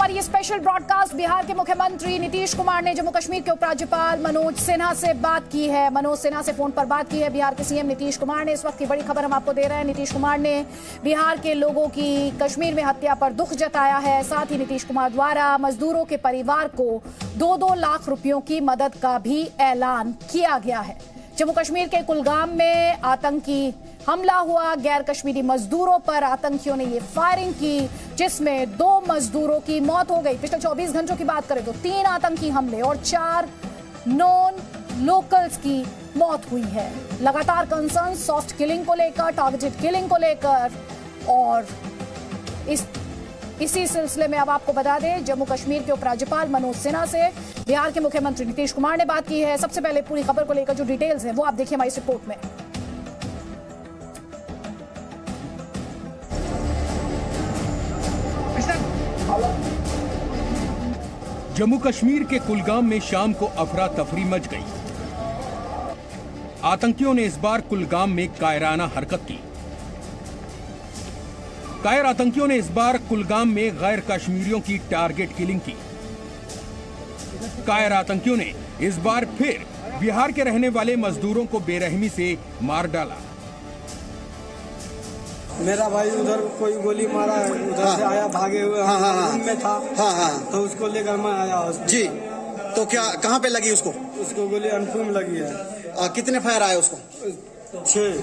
पर ये special broadcast. Bihar के मुख्यमंत्री नीतीश कुमार ने जम्मू कश्मीर के उपराज्यपाल मनोज सिन्हा से बात की है। मनोज सिन्हा से फोन पर बात की है बिहार के सीएम नीतीश कुमार ने। इस वक्त की बड़ी खबर हम आपको दे रहे हैं। नीतीश कुमार ने बिहार के लोगों की कश्मीर में हत्या पर दुख जताया है। साथ ही नीतीश कुमार द्वारा मजदूरों के परिवार को 2-2 लाख रुपयों की मदद का भी ऐलान किया गया है। जम्मू कश्मीर के कुलगाम में आतंकी हमला हुआ। गैर कश्मीरी मजदूरों पर आतंकियों ने ये फायरिंग की, जिसमें 2 मजदूरों की मौत हो गई। पिछले 24 घंटों की बात करें तो 3 आतंकी हमले और 4 नॉन लोकल्स की मौत हुई है। लगातार कंसर्न सॉफ्ट किलिंग को लेकर, टारगेटेड किलिंग को लेकर, और इसी सिलसिले में अब आपको बता दें, जम्मू कश्मीर के उपराज्यपाल मनोज सिन्हा से बिहार के मुख्यमंत्री नीतीश कुमार ने बात की है। सबसे पहले पूरी खबर को लेकर जो डिटेल्स हैं वो आप देखिए हमारी इस रिपोर्ट में। जम्मू कश्मीर के कुलगाम में शाम को अफरा तफरी मच गई। आतंकियों ने इस बार कुलगाम में कायराना हरकत की। कायर आतंकियों ने इस बार कुलगाम में गैर कश्मीरियों की टारगेट किलिंग की। कायर आतंकियों ने इस बार फिर बिहार के रहने वाले मजदूरों को बेरहमी से मार डाला। मेरा भाई उधर कोई गोली मारा है, उधर से आया भागे हुए, रूम में था, तो उसको लेकर मैं आया जी। तो क्या कहाँ पे लगी उसको? उसको गोली अनफू में लगी है। कितने फायर आए उसको? 6।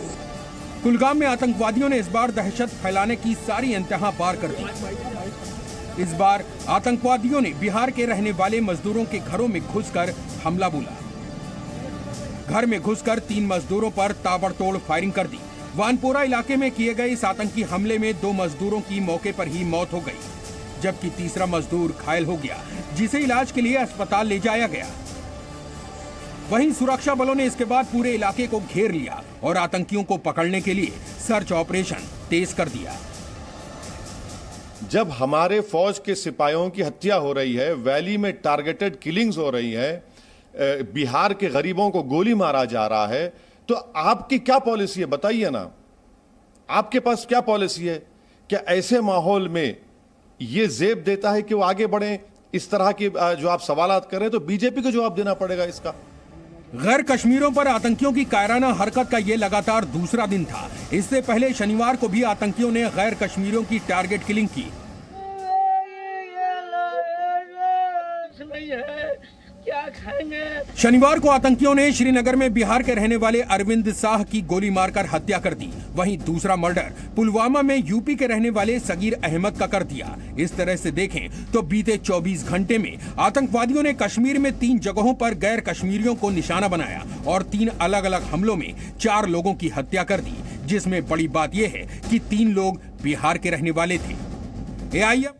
कुलगाम में आतंकवादियों ने इस बार दहशत फैलाने की सारी इंतहा पार कर दी। इस बार आतंकवादियों ने बिहार के रहने वाले मजदूरों के घरों में घुसकर हमला बोला। घर में घुसकर 3 मजदूरों पर ताबड़तोड़ फायरिंग कर दी। वानपोरा इलाके में किए गए इस आतंकी हमले में 2 मजदूरों की मौके पर ही मौत हो गई, जबकि तीसरा मजदूर घायल हो गया, जिसे इलाज के लिए अस्पताल ले जाया गया। वहीं सुरक्षा बलों ने इसके बाद पूरे इलाके को घेर लिया और आतंकियों को पकड़ने के लिए सर्च ऑपरेशन तेज कर दिया। जब हमारे फौज के सिपाहियों की हत्या हो रही है, वैली में टारगेटेड किलिंग्स हो रही है, बिहार के गरीबों को गोली मारा जा रहा है, तो आपकी क्या पॉलिसी है बताइए ना। आपके पास क्या पॉलिसी है? क्या ऐसे माहौल में ये जेब देता है कि वो आगे बढ़े? इस तरह की जो आप सवालात कर रहे हैं, तो बीजेपी को जवाब देना पड़ेगा इसका। गैर कश्मीरियों पर आतंकियों की कायराना हरकत का ये लगातार दूसरा दिन था। इससे पहले शनिवार को भी आतंकियों ने गैर कश्मीरियों की टारगेट किलिंग की। क्या खाएंगे? शनिवार को आतंकियों ने श्रीनगर में बिहार के रहने वाले अरविंद शाह की गोली मारकर हत्या कर दी। वहीं दूसरा मर्डर पुलवामा में यूपी के रहने वाले सगीर अहमद का कर दिया। इस तरह से देखें तो बीते 24 घंटे में आतंकवादियों ने कश्मीर में 3 जगहों पर गैर कश्मीरियों को निशाना बनाया और 3 अलग अलग हमलों में 4 लोगों की हत्या कर दी, जिसमें बड़ी बात यह है कि 3 लोग बिहार के रहने वाले थे। AIM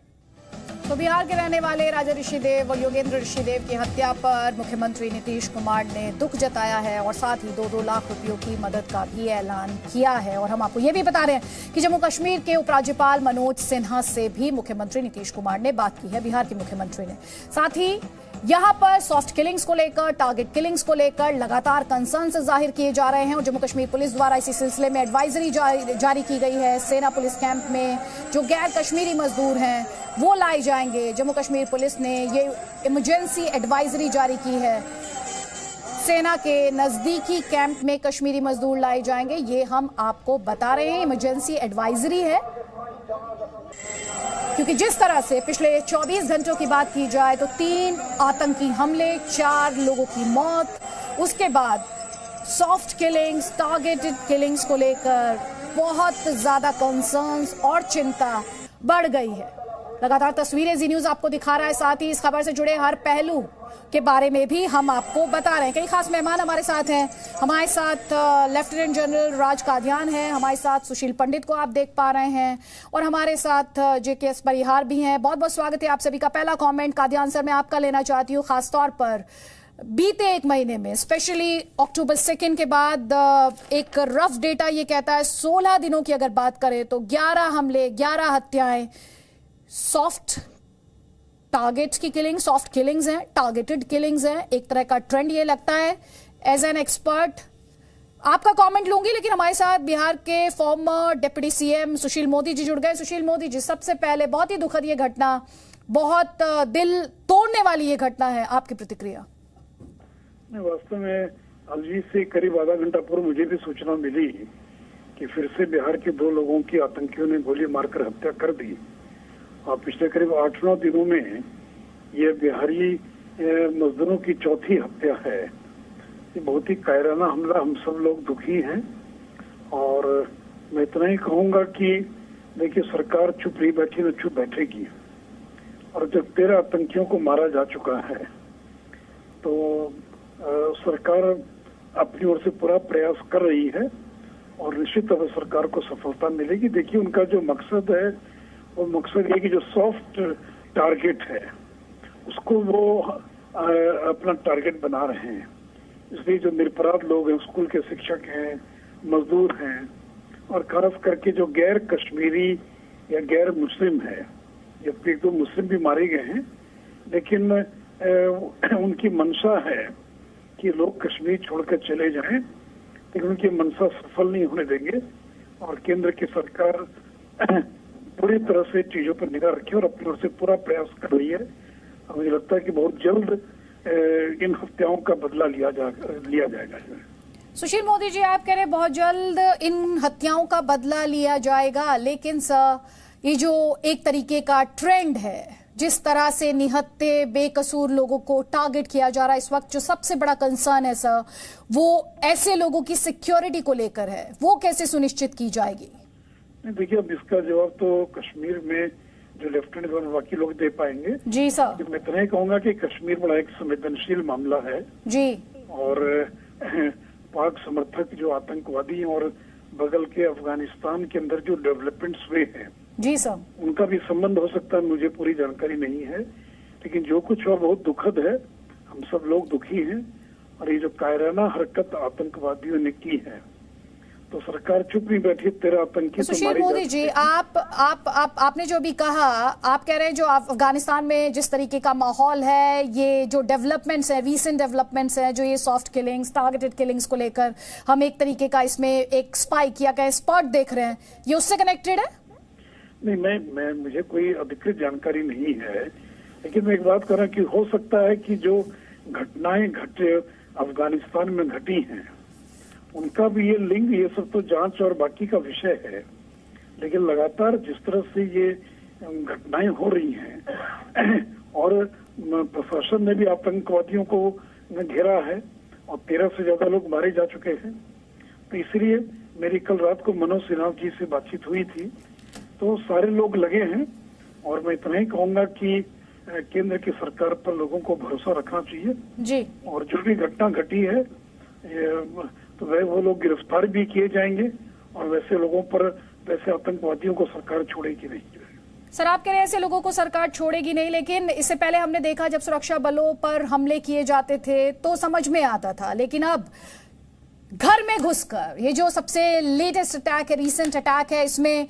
तो बिहार के रहने वाले राजा ऋषिदेव और योगेंद्र ऋषिदेव की हत्या पर मुख्यमंत्री नीतीश कुमार ने दुख जताया है और साथ ही 2-2 लाख रुपयों की मदद का भी ऐलान किया है। और हम आपको ये भी बता रहे हैं कि जम्मू कश्मीर के उपराज्यपाल मनोज सिन्हा से भी मुख्यमंत्री नीतीश कुमार ने बात की है, बिहार के मुख्यमंत्री ने। साथ ही यहाँ पर सॉफ्ट किलिंग्स को लेकर, टारगेट किलिंग्स को लेकर लगातार कंसर्न जाहिर किए जा रहे हैं और जम्मू कश्मीर पुलिस द्वारा इसी सिलसिले में एडवाइजरी जारी की गई है। सेना पुलिस कैंप में जो गैर कश्मीरी मजदूर हैं वो लाए जाएंगे। जम्मू कश्मीर पुलिस ने ये इमरजेंसी एडवाइजरी जारी की है। सेना के नजदीकी कैंप में कश्मीरी मजदूर लाए जाएंगे, ये हम आपको बता रहे हैं। इमरजेंसी एडवाइजरी है क्योंकि जिस तरह से पिछले 24 घंटों की बात की जाए तो 3 आतंकी हमले, 4 लोगों की मौत, उसके बाद सॉफ्ट किलिंग्स, टारगेटेड किलिंग्स को लेकर बहुत ज्यादा कंसर्न्स और चिंता बढ़ गई है। लगातार तस्वीरें जी न्यूज आपको दिखा रहा है। साथ ही इस खबर से जुड़े हर पहलू के बारे में भी हम आपको बता रहे हैं। कई खास मेहमान हमारे साथ हैं। हमारे साथ लेफ्टिनेंट जनरल राज कादियान हैं, हमारे साथ सुशील पंडित को आप देख पा रहे हैं, और हमारे साथ JKS परिहार भी हैं। बहुत बहुत स्वागत है आप सभी का। पहला कमेंट कादियान सर मैं आपका लेना चाहती हूँ। खासतौर पर बीते 1 महीने में, स्पेशली अक्टूबर 2 के बाद, एक रफ डेटा ये कहता है 16 दिनों की अगर बात करें तो 11 हमले, 11 हत्याएं, सॉफ्ट टारगेट्स की किलिंग, सॉफ्ट किलिंग्स हैं, टारगेटेड किलिंग्स हैं। एक तरह का ट्रेंड ये लगता है एज एन एक्सपर्ट आपका कमेंट लूंगी, लेकिन हमारे साथ बिहार के farmer deputy CM Sushil Modi ji जुड़ गए। सुशील मोदी जी, सबसे पहले बहुत ही दुखद ये घटना, बहुत दिल तोड़ने वाली ये घटना है, आपकी प्रतिक्रिया? वास्तव में अभी से करीब आधा घंटा पूर्व मुझे भी सूचना मिली कि फिर से बिहार के 2 लोगों की आतंकियों ने गोली मारकर हत्या कर दी। और पिछले करीब 8-9 दिनों में ये बिहारी मजदूरों की चौथी हत्या है। ये बहुत ही कायराना हमला, हम सब लोग दुखी हैं। और मैं इतना ही कहूंगा कि देखिए, सरकार चुप नहीं बैठी, न चुप बैठेगी। और जब 13 आतंकियों को मारा जा चुका है तो सरकार अपनी ओर से पूरा प्रयास कर रही है और निश्चित तौर पर सरकार को सफलता मिलेगी। देखिए, उनका जो मकसद है वो मकसद ये कि जो सॉफ्ट टारगेट है उसको वो अपना टारगेट बना रहे हैं। इसलिए जो निरपराध लोग हैं, स्कूल के शिक्षक हैं, मजदूर हैं, और खास करके जो गैर कश्मीरी या गैर मुस्लिम है, जबकि 1-2 मुस्लिम भी मारे गए हैं, लेकिन उनकी मंशा है कि लोग कश्मीर छोड़कर चले जाएं, लेकिन उनकी मंशा सफल नहीं होने देंगे। और केंद्र की सरकार पूरी तरह से चीजों पर निगाह रखी और अपनी ओर से पूरा प्रयास कर रही है। मुझे लगता है कि बहुत जल्द इन हत्याओं का बदला लिया जाएगा। सुशील मोदी जी, आप कह रहे हैं बहुत जल्द इन हत्याओं का बदला लिया जाएगा, लेकिन सर ये जो एक तरीके का ट्रेंड है, जिस तरह से निहत्थे बेकसूर लोगों को टारगेट किया जा रहा है इस वक्त, जो सबसे बड़ा कंसर्न है सर, वो ऐसे लोगों की सिक्योरिटी को लेकर है, वो कैसे सुनिश्चित की जाएगी? देखिए, अब इसका जवाब तो कश्मीर में जो लेफ्टिनेंट गवर्नर बाकी लोग दे पाएंगे। जी सर। मैं इतना ही कहूंगा कि कश्मीर बड़ा एक संवेदनशील मामला है जी। और पाक समर्थक जो आतंकवादी हैं और बगल के अफगानिस्तान के अंदर जो डेवलपमेंट्स हुए हैं जी सर, उनका भी संबंध हो सकता है, मुझे पूरी जानकारी नहीं है, लेकिन जो कुछ हुआ बहुत दुखद है। हम सब लोग दुखी हैं और ये जो कायराना हरकत आतंकवादियों ने की है, तो सरकार चुप नहीं बैठी। 13 आतंकी सुशील मोदी जी, आपने जो भी कहा, आप कह रहे हैं जो अफगानिस्तान में जिस तरीके का माहौल है, ये जो डेवलपमेंट्स है, रीसेंट डेवलपमेंट्स है, जो ये सॉफ्ट किलिंग्स, टारगेटेड किलिंग्स को लेकर हम एक तरीके का इसमें एक स्पाइक या स्पॉट देख रहे हैं, ये उससे कनेक्टेड है? नहीं, मैं मुझे कोई अधिकृत जानकारी नहीं है, लेकिन मैं एक बात कर रहा हूँ कि हो सकता है कि जो घटनाएं अफगानिस्तान में घटी हैं उनका भी ये लिंक, ये सब तो जांच और बाकी का विषय है, लेकिन लगातार जिस तरह से ये घटनाएं हो रही हैं और प्रशासन ने भी आतंकवादियों को घेरा है और 13 से ज्यादा लोग मारे जा चुके हैं, तो इसलिए मेरी कल रात को मनोज सिन्हा जी से बातचीत हुई थी, तो सारे लोग लगे हैं। और मैं इतना ही कहूंगा कि केंद्र की सरकार पर लोगों को भरोसा रखना चाहिए जी। और जो भी घटना घटी है तो वो लोग गिरफ्तार भी किए जाएंगे और वैसे लोगों पर, वैसे आतंकवादियों को सरकार छोड़ेगी नहीं। सर, आप कह रहे हैं ऐसे लोगों को सरकार छोड़ेगी नहीं, लेकिन इससे पहले हमने देखा जब सुरक्षा बलों पर हमले किए जाते थे तो समझ में आता था, लेकिन अब घर में घुसकर, ये जो सबसे लेटेस्ट अटैक है, रीसेंट अटैक है, इसमें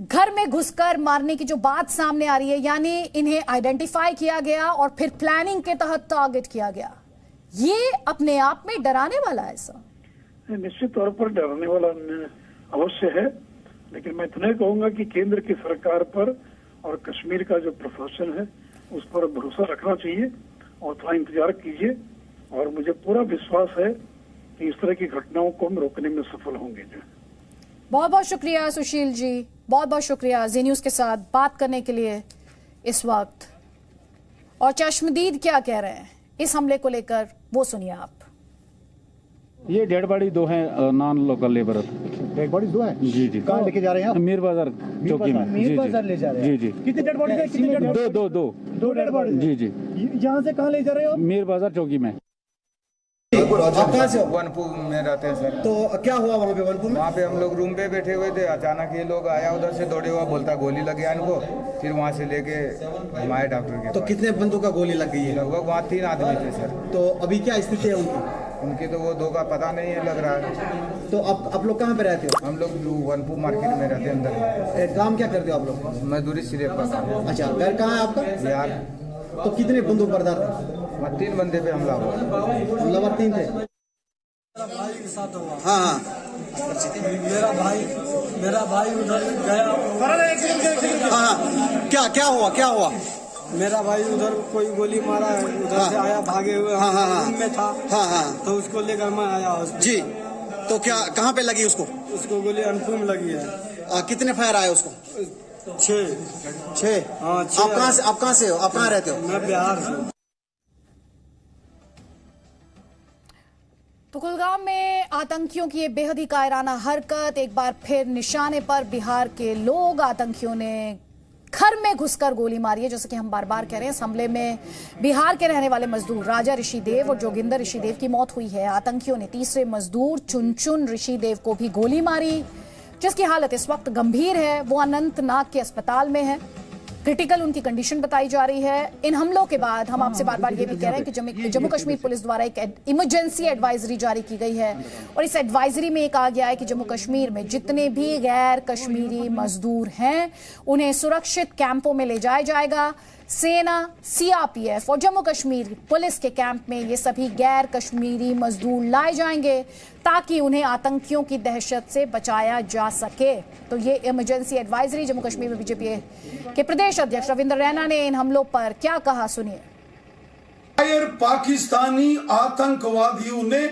घर में घुसकर मारने की जो बात सामने आ रही है, यानी इन्हें आइडेंटिफाई किया गया और फिर प्लानिंग के तहत टारगेट किया गया, ये अपने आप में डराने वाला है सर? निश्चित तौर पर डराने वाला अवश्य है, लेकिन मैं इतना कहूंगा कि केंद्र की सरकार पर और कश्मीर का जो प्रशासन है उस पर भरोसा रखना चाहिए और थोड़ा इंतजार कीजिए। और मुझे पूरा विश्वास है कि इस तरह की घटनाओं को हम रोकने में सफल होंगे। बहुत बहुत शुक्रिया सुशील जी, बहुत बहुत शुक्रिया जी न्यूज के साथ बात करने के लिए इस वक्त। और चश्मदीद क्या कह रहे हैं इस हमले को लेकर, वो सुनिए आप। ये डेड बॉडी 2 हैं, non local labour. Dead body 2 है? जी जी। कहाँ लेके जा रहे हैं आप? मीर बाजार चौकी में। मीर बाजार ले जा रहे हैं? जी जी। कितनी डेड बॉडी है? 2 डेड बॉडी। जी जी। यहाँ से कहाँ ले जा रहे हो? मीर बाजार चौकी में। आप कहाँ से हो? वनपुर में रहते हैं सर। तो क्या हुआ वहाँ पे वनपुर में? वहाँ पे हम लोग रूम पे बैठे हुए थे, अचानक ये लोग आया, उधर से दौड़े हुआ, बोलता गोली लग गया इनको, फिर वहाँ से लेके हमारे डॉक्टर के। तो कितने बंदों का गोली लग गई है? लगभग वहाँ 3 आदमी थे सर। तो अभी क्या स्थिति है उनकी? तो वो 2 का पता नहीं है, लग रहा है। तो आप लोग कहाँ पे रहते हो? हम लोग वनपुर मार्केट में रहते हैं अंदर। काम क्या करते हो आप लोग? मजदूरी सिलेब का काम। अच्छा, घर कहाँ है आपका? बिहार। तो कितने बंदूक बरदार थे? 3 बंदे पे हमला हुआ। हमलावर 3 थे। साथ हुआ। हाँ हाँ मेरा भाई उधर गया। हाँ हाँ क्या हुआ? मेरा भाई उधर कोई गोली मारा है, उधर से आया भागे हुए। रूम में था। हाँ तो उसको लेकर मैं आया जी। तो क्या कहाँ पे लगी उसको? उसको गोली अनफू में लगी है। कितने फायर आए उसको? 6। हाँ, आप कहाँ से हो? आप कहाँ रहते हो? मैं बिहार से। तो कुलगाम में आतंकियों की ये बेहद ही कायराना हरकत, एक बार फिर निशाने पर बिहार के लोग। आतंकियों ने घर में घुसकर गोली मारी है। जैसे कि हम बार बार कह रहे हैं, इस हमले में बिहार के रहने वाले मजदूर राजा ऋषिदेव और जोगिंदर ऋषिदेव की मौत हुई है। आतंकियों ने तीसरे मजदूर चुनचुन ऋषिदेव को भी गोली मारी, जिसकी हालत इस वक्त गंभीर है। वो अनंतनाग के अस्पताल में है, क्रिटिकल उनकी कंडीशन बताई जा रही है। इन हमलों के बाद हम आपसे बार बार ये भी कह रहे हैं कि जम्मू कश्मीर पुलिस द्वारा एक इमरजेंसी एडवाइजरी जारी की गई है और इस एडवाइजरी में कहा गया है कि जम्मू कश्मीर में जितने भी गैर कश्मीरी मजदूर हैं उन्हें सुरक्षित कैंपों में ले जाया जाएगा। सेना, सीआरपीएफ और जम्मू कश्मीर पुलिस के कैंप में ये सभी गैर कश्मीरी मजदूर लाए जाएंगे ताकि उन्हें आतंकियों की दहशत से बचाया जा सके। तो ये इमरजेंसी एडवाइजरी जम्मू कश्मीर में बीजेपी के प्रदेश अध्यक्ष रविंद्र रैना ने इन हमलों पर क्या कहा, सुनिए। पाकिस्तानी आतंकवादियों ने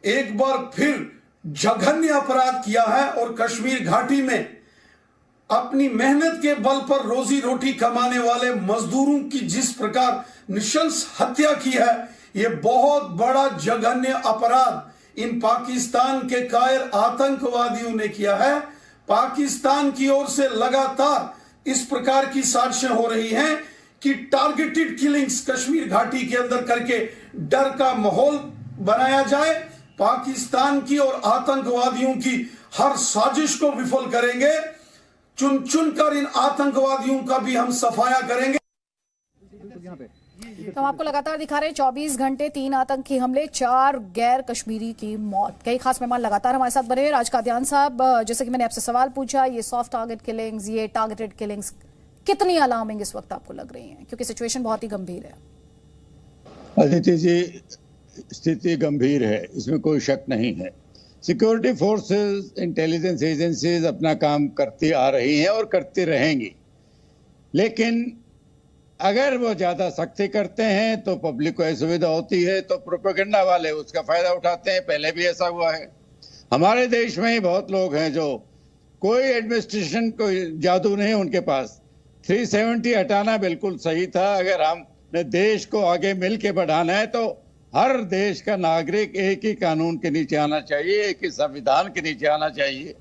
एक बार फिर जघन्य अपराध किया है और कश्मीर घाटी में अपनी मेहनत के बल पर रोजी रोटी कमाने वाले मजदूरों की जिस प्रकार निशंस हत्या की है, यह बहुत बड़ा जघन्य अपराध इन पाकिस्तान के कायर आतंकवादियों ने किया है। पाकिस्तान की ओर से लगातार इस प्रकार की साजिशें हो रही हैं कि टारगेटेड किलिंग्स कश्मीर घाटी के अंदर करके डर का माहौल बनाया जाए। पाकिस्तान की और आतंकवादियों की हर साजिश को विफल करेंगे। चुन चुन कर इन आतंकवादियों का भी हम सफाया करेंगे। तो हम आपको लगातार दिखा रहे हैं 24 घंटे 3 आतंकी हमले, 4 गैर कश्मीरी की मौत। कई खास मेहमान लगातार हमारे साथ बने। राज कादियान साहब, जैसे कि मैंने आपसे सवाल पूछा, ये सॉफ्ट टारगेट किलिंग्स, ये टारगेटेड किलिंग्स कितनी अलार्मिंग इस वक्त आपको लग रही हैं, क्योंकि सिचुएशन बहुत ही गंभीर है? अदिति जी, स्थिति गंभीर है, इसमें कोई शक नहीं है। सिक्योरिटी फोर्सेस, इंटेलिजेंस एजेंसीज अपना काम करती आ रही हैं और करती रहेंगी, लेकिन अगर वो ज़्यादा सख्ती करते हैं तो पब्लिक को असुविधा होती है, तो प्रोपेगेंडा वाले उसका फ़ायदा उठाते हैं। पहले भी ऐसा हुआ है। हमारे देश में ही बहुत लोग हैं जो कोई एडमिनिस्ट्रेशन, कोई जादू नहीं उनके पास। 370 हटाना बिल्कुल सही था। अगर हमने देश को आगे मिल के बढ़ाना है तो हर देश का नागरिक एक ही कानून के नीचे आना चाहिए, एक ही संविधान के नीचे आना चाहिए।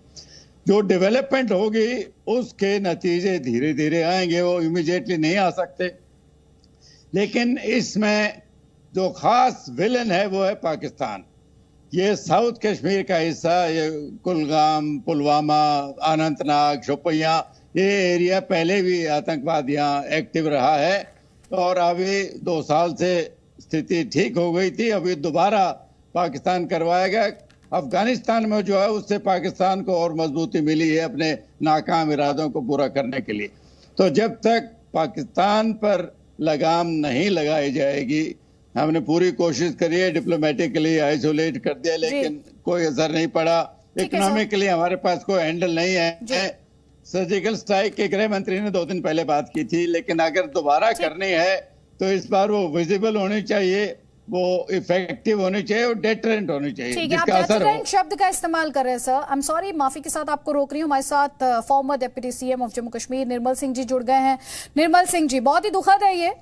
जो डेवलपमेंट होगी उसके नतीजे धीरे धीरे आएंगे, वो इमीडिएटली नहीं आ सकते। लेकिन इसमें जो खास विलन है वो है पाकिस्तान। ये साउथ कश्मीर का हिस्सा, ये कुलगाम, पुलवामा, अनंतनाग, शोपियां, ये एरिया पहले भी आतंकवादियां एक्टिव रहा है और अभी 2 साल से स्थिति ठीक हो गई थी। अभी दोबारा पाकिस्तान करवाएगा। अफगानिस्तान में जो है उससे पाकिस्तान को और मजबूती मिली है अपने नाकाम इरादों को पूरा करने के लिए। तो जब तक पाकिस्तान पर लगाम नहीं लगाई जाएगी, हमने पूरी कोशिश करी है, डिप्लोमेटिकली आइसोलेट कर दिया, लेकिन कोई असर नहीं पड़ा। इकोनॉमिकली हमारे पास कोई हैंडल नहीं है। सर्जिकल स्ट्राइक के गृह मंत्री ने 2 दिन पहले बात की थी, लेकिन अगर दोबारा करनी है तो इस बार वो विजिबल होनी चाहिए, वो इफेक्टिव होनी चाहिए और डेटरेंट होनी चाहिए, जिसका असर हो। शब्द का इस्तेमाल कर रहे हैं सर। आई एम सॉरी, माफी के साथ आपको रोक रही हूँ। हमारे साथ former deputy CM of Jammu Kashmir Nirmal Singh ji जुड़ गए हैं। निर्मल सिंह जी, बहुत ही दुखद है ये,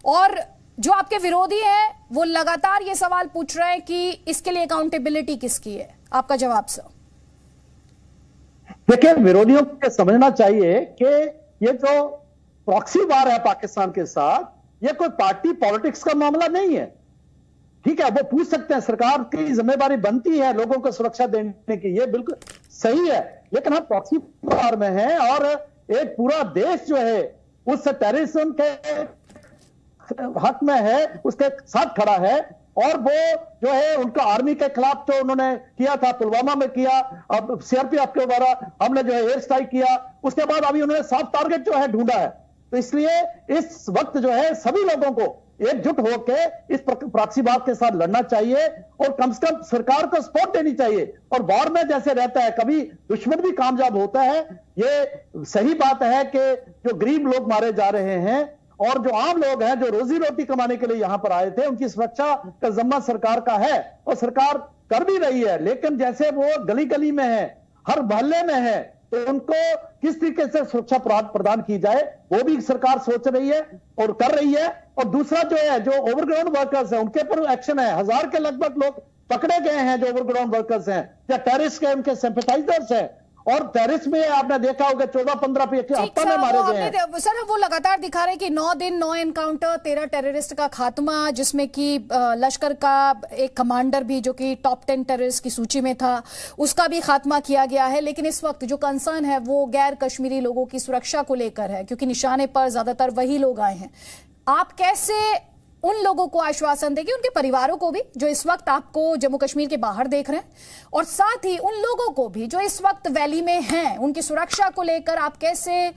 और जो आपके विरोधी हैं वो लगातार ये सवाल पूछ रहे हैं कि इसके लिए अकाउंटेबिलिटी किसकी है। आपका जवाब सर। देखिए, विरोधियों को समझना चाहिए कि ये जो प्रॉक्सी वार है पाकिस्तान के साथ, ये कोई पार्टी पॉलिटिक्स का मामला नहीं है। ठीक है, वो पूछ सकते हैं, सरकार की जिम्मेदारी बनती है लोगों को सुरक्षा देने की, ये बिल्कुल सही है। लेकिन हम प्रॉक्सी वार में हैं और एक पूरा देश जो है उस टेररिज्म के हक में है, उसके साथ खड़ा है। और वो जो है उनका आर्मी के खिलाफ जो उन्होंने किया था, पुलवामा में किया, अब सीआरपीएफ के द्वारा हमने जो है एयर स्ट्राइक किया, उसके बाद अभी उन्होंने सॉफ्ट टारगेट जो है ढूंढा है। तो इसलिए इस वक्त जो है सभी लोगों को एकजुट होकर इस प्रॉक्सीवाद के साथ लड़ना चाहिए और कम से कम सरकार को सपोर्ट देनी चाहिए। और वॉर में जैसे रहता है, कभी दुश्मन भी कामयाब होता है। ये सही बात है कि जो गरीब लोग मारे जा रहे हैं और जो आम लोग हैं जो रोजी रोटी कमाने के लिए यहां पर आए थे, उनकी सुरक्षा का जिम्मा सरकार का है और सरकार कर भी रही है। लेकिन जैसे वो गली गली में है, हर मोहल्ले में है, तो उनको किस तरीके से सुरक्षा प्रदान की जाए वो भी सरकार सोच रही है और कर रही है। और दूसरा जो है, जो ओवरग्राउंड वर्कर्स हैं उनके पर एक्शन है। 1000 के लगभग लोग पकड़े गए हैं जो ओवरग्राउंड वर्कर्स हैं या टेररिस्ट के उनके सिंपैथाइजर्स हैं। और टेरिस में आपने देखा होगा 14-15 पे हफ्ता में मारे गए हैं। सर वो लगातार दिखा रहे हैं कि 9 दिन 9 एनकाउंटर, 13 टेररिस्ट का खात्मा, जिसमें कि लश्कर का एक कमांडर भी जो कि टॉप 10 टेररिस्ट की सूची में था, उसका भी खात्मा किया गया है। लेकिन इस वक्त जो कंसर्न है वो गैर कश्मीरी लोगों की सुरक्षा को लेकर है, क्योंकि निशाने पर ज्यादातर वही लोग आए हैं। आप कैसे उन लोगों को आश्वासन देंगे, उनके परिवारों को भी जो इस वक्त आपको जम्मू कश्मीर के बाहर देख रहे हैं, और साथ ही उन लोगों को भी जो इस वक्त वैली में हैं, उनकी सुरक्षा को लेकर आप कैसे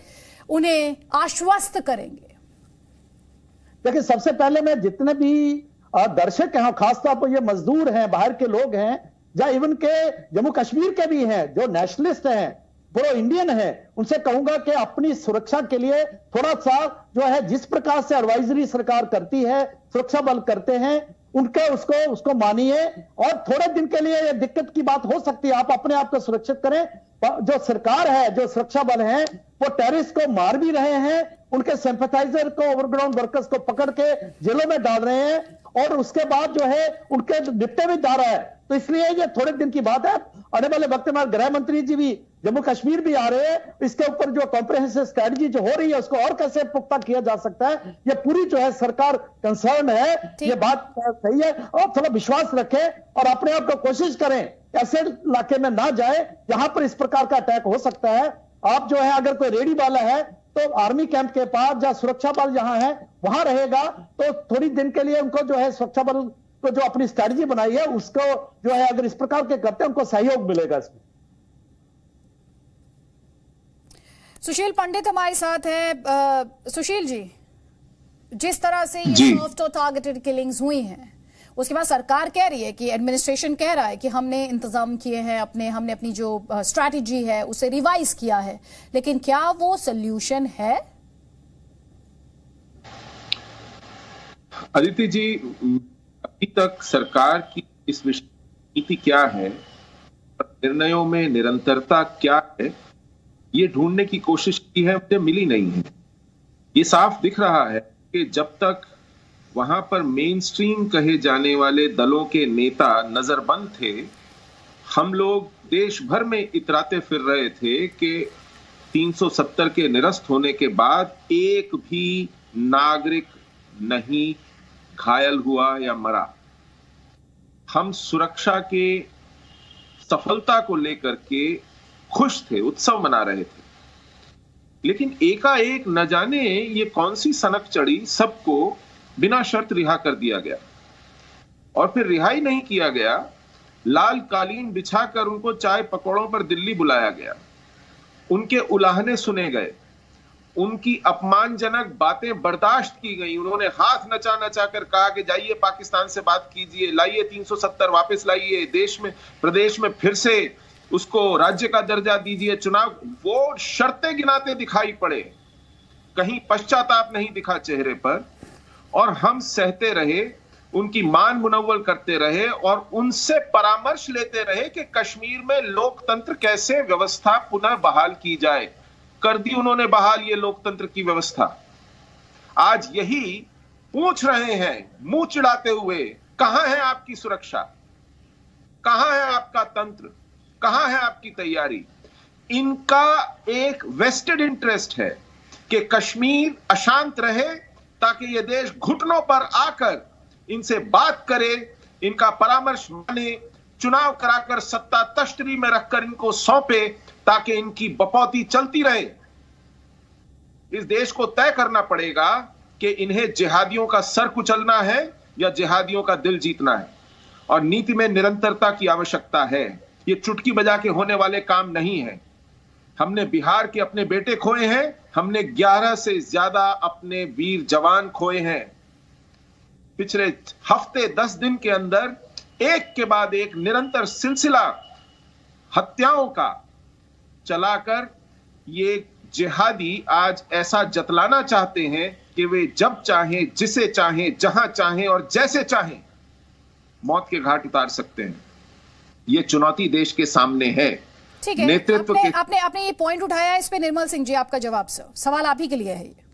उन्हें आश्वस्त करेंगे? देखिए, सबसे पहले मैं जितने भी दर्शक हैं, खासतौर पर ये मजदूर हैं, बाहर के लोग हैं, या इवन के जम्मू कश्मीर के भी हैं जो नेशनलिस्ट हैं, प्रो इंडियन है, उनसे कहूंगा कि अपनी सुरक्षा के लिए थोड़ा सा जो है, जिस प्रकार से एडवाइजरी सरकार करती है, सुरक्षा बल करते हैं, उनके उसको मानिए। और थोड़े दिन के लिए ये दिक्कत की बात हो सकती है, आप अपने आप को सुरक्षित करें। जो सरकार है, जो सुरक्षा बल हैं, वो टेररिस्ट को मार भी रहे हैं, उनके सिंपैथाइजर को, ओवरग्राउंड वर्कर्स को पकड़ के जेलों में डाल रहे हैं, और उसके बाद जो है उनके निपटे भी जा रहा है। तो इसलिए ये थोड़े दिन की बात है। आने वाले वक्त में गृह मंत्री जी भी जम्मू कश्मीर भी आ रहे हैं, इसके ऊपर जो कॉम्प्रिहेंसिव स्ट्रेटजी जो हो रही है उसको और कैसे पुख्ता किया जा सकता है, ये पूरी जो है सरकार कंसर्न है। ये बात सही है, और थोड़ा विश्वास रखें और अपने आप को कोशिश करें ऐसे इलाके में ना जाए जहां पर इस प्रकार का अटैक हो सकता है। आप जो है, अगर कोई रेडी वाला है तो आर्मी कैंप के पास, जहां सुरक्षा बल जहां है वहां रहेगा, तो थोड़ी दिन के लिए उनको जो है सुरक्षा बल को जो अपनी स्ट्रेटजी बनाई है उसको जो है, अगर इस प्रकार के करते हैं, उनको सहयोग मिलेगा इसमें। सुशील पंडित हमारे साथ हैं। सुशील जी, जिस तरह से ये सॉफ्ट और टारगेटेड किलिंग्स हुई हैं, उसके बाद सरकार कह रही है कि एडमिनिस्ट्रेशन कह रहा है कि हमने इंतजाम किए हैं, हमने अपनी जो स्ट्रैटेजी है उसे रिवाइज किया है, लेकिन क्या वो सोल्यूशन है? अदिति जी, अभी तक सरकार की इस विषय नीति क्या है, निर्णयों में निरंतरता क्या है, ये ढूंढने की कोशिश की है, मुझे मिली नहीं है। ये साफ दिख रहा है कि जब तक वहां पर मेन स्ट्रीम कहे जाने वाले दलों के नेता नजरबंद थे, हम लोग देश भर में इतराते फिर रहे थे कि 370 के निरस्त होने के बाद एक भी नागरिक नहीं घायल हुआ या मरा। हम सुरक्षा के सफलता को लेकर के खुश थे, उत्सव मना रहे थे, लेकिन एकाएक न जाने ये कौन सी सनक चढ़ी, सबको बिना शर्त रिहा कर दिया गया। और फिर रिहाई नहीं किया गया, लाल कालीन बिछाकर उनको चाय पकौड़ों पर दिल्ली बुलाया गया, उनके उलाहने सुने गए, उनकी अपमानजनक बातें बर्दाश्त की गई। उन्होंने हाथ नचा नचा कर कहा कि जाइए पाकिस्तान से बात कीजिए, लाइए 370 वापस लाइए, देश में प्रदेश में फिर से उसको राज्य का दर्जा दीजिए, चुनाव। वो शर्तें गिनाते दिखाई पड़े, कहीं पश्चाताप नहीं दिखा चेहरे पर, और हम सहते रहे, उनकी मान मुनव्वल करते रहे और उनसे परामर्श लेते रहे कि कश्मीर में लोकतंत्र कैसे व्यवस्था पुनः बहाल की जाए। कर दी उन्होंने बहाल ये लोकतंत्र की व्यवस्था। आज यही पूछ रहे हैं मुंह चिढ़ाते हुए, कहां है आपकी सुरक्षा, कहां है आपका तंत्र, कहां है आपकी तैयारी? इनका एक वेस्टेड इंटरेस्ट है कि कश्मीर अशांत रहे, ताकि यह देश घुटनों पर आकर इनसे बात करे, इनका परामर्श माने, चुनाव कराकर सत्ता तश्तरी में रखकर इनको सौंपे, ताकि इनकी बपौती चलती रहे। इस देश को तय करना पड़ेगा कि इन्हें जिहादियों का सर कुचलना है या जिहादियों का दिल जीतना है, और नीति में निरंतरता की आवश्यकता है। ये चुटकी बजा के होने वाले काम नहीं है। हमने बिहार के अपने बेटे खोए हैं, हमने 11 से ज्यादा अपने वीर जवान खोए हैं। पिछले हफ्ते 10 दिन के अंदर एक के बाद एक निरंतर सिलसिला हत्याओं का चलाकर ये जिहादी आज ऐसा जतलाना चाहते हैं कि वे जब चाहें, जिसे चाहें, जहां चाहें और जैसे चाहें मौत के घाट उतार सकते हैं। ये चुनौती देश के सामने है। ठीक है, नेतृत्व आपने ये पॉइंट उठाया, इस पे निर्मल सिंह जी आपका जवाब सर, सवाल आप ही के लिए है।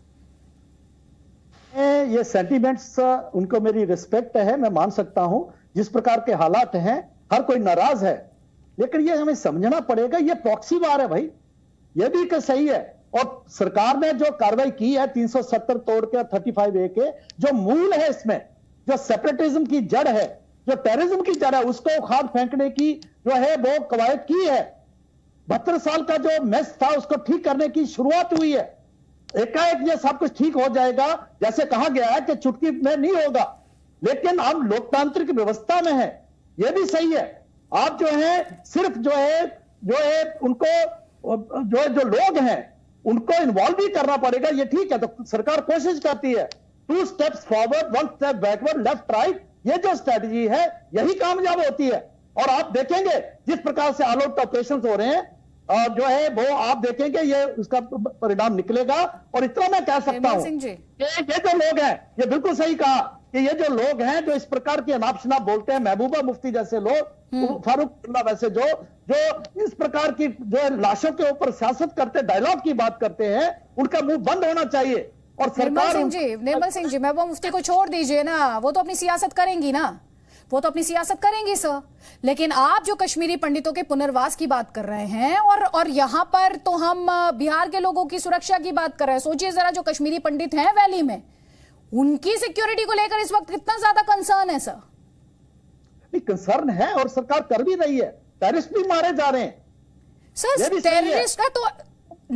ये सेंटीमेंट्स उनको मेरी रिस्पेक्ट है, मैं मान सकता हूं जिस प्रकार के हालात हैं हर कोई नाराज है, लेकिन ये हमें समझना पड़ेगा ये प्रॉक्सी वार है भाई, ये भी कि सही है। और सरकार ने जो कार्रवाई की है 370 तोड़ के 35A के, जो मूल है इसमें, जो सेपरेटिज्म की जड़ है, जो टेररिज्म की जड़ है, उसको उखाड़ फेंकने की जो है वो कवायद की है। 72 साल का जो मेस था उसको ठीक करने की शुरुआत हुई है। एकाएक ये सब कुछ ठीक हो जाएगा जैसे कहा गया है कि चुटकी में नहीं होगा, लेकिन हम लोकतांत्रिक व्यवस्था में है, ये भी सही है। आप जो है सिर्फ जो है उनको जो लोग हैं उनको इन्वॉल्व भी करना पड़ेगा, ये ठीक है। तो सरकार कोशिश करती है 2 steps forward 1 step backward, left right, ये जो स्ट्रेटजी है यही कामयाब होती है। और आप देखेंगे जिस प्रकार से ऑल आउट ऑपरेशन हो रहे हैं और जो है वो आप देखेंगे ये उसका परिणाम निकलेगा। और इतना मैं कह सकता हूं कि ये जो लोग हैं, ये बिल्कुल सही कहा कि ये जो लोग हैं जो इस प्रकार की अनाप शनाप बोलते हैं, महबूबा मुफ्ती जैसे लोग, फारूक अब्दुल्ला वैसे जो इस प्रकार की जो लाशों के ऊपर सियासत करते, डायलॉग की बात करते हैं, उनका मुंह बंद होना चाहिए। और सरकार निर्मल सिंह जी महबूबा मुफ्ती को छोड़ दीजिए ना, वो तो अपनी सियासत करेंगी ना, वो तो अपनी सियासत करेंगी सर, लेकिन आप जो कश्मीरी पंडितों के पुनर्वास की बात कर रहे हैं और यहां पर तो हम बिहार के लोगों की सुरक्षा की बात कर रहे हैं। सोचिए जरा, जो कश्मीरी पंडित हैं वैली में, उनकी सिक्योरिटी को लेकर इस वक्त कितना ज्यादा कंसर्न है सर? कंसर्न है और सरकार कर भी रही है। टेररिस्ट भी मारे जा रहे हैं सर, टेररिस्ट का तो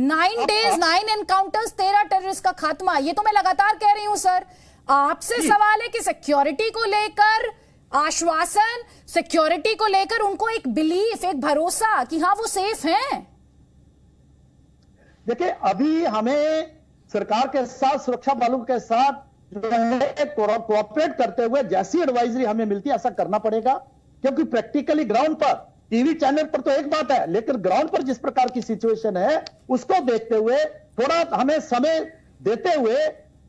9 डेज 9 एनकाउंटर्स, 13 टेररिस्ट का खात्मा, ये तो मैं लगातार कह रही हूं सर। आपसे सवाल है कि सिक्योरिटी को लेकर आश्वासन, सिक्योरिटी को लेकर उनको एक बिलीफ, एक भरोसा कि हाँ वो सेफ हैं। देखिए, अभी हमें सरकार के साथ, सुरक्षा बलों के साथ जो है कोऑपरेट करते हुए जैसी एडवाइजरी हमें मिलती है ऐसा करना पड़ेगा, क्योंकि प्रैक्टिकली ग्राउंड पर, टीवी चैनल पर तो एक बात है, लेकिन ग्राउंड पर जिस प्रकार की सिचुएशन है उसको देखते हुए थोड़ा हमें समय देते हुए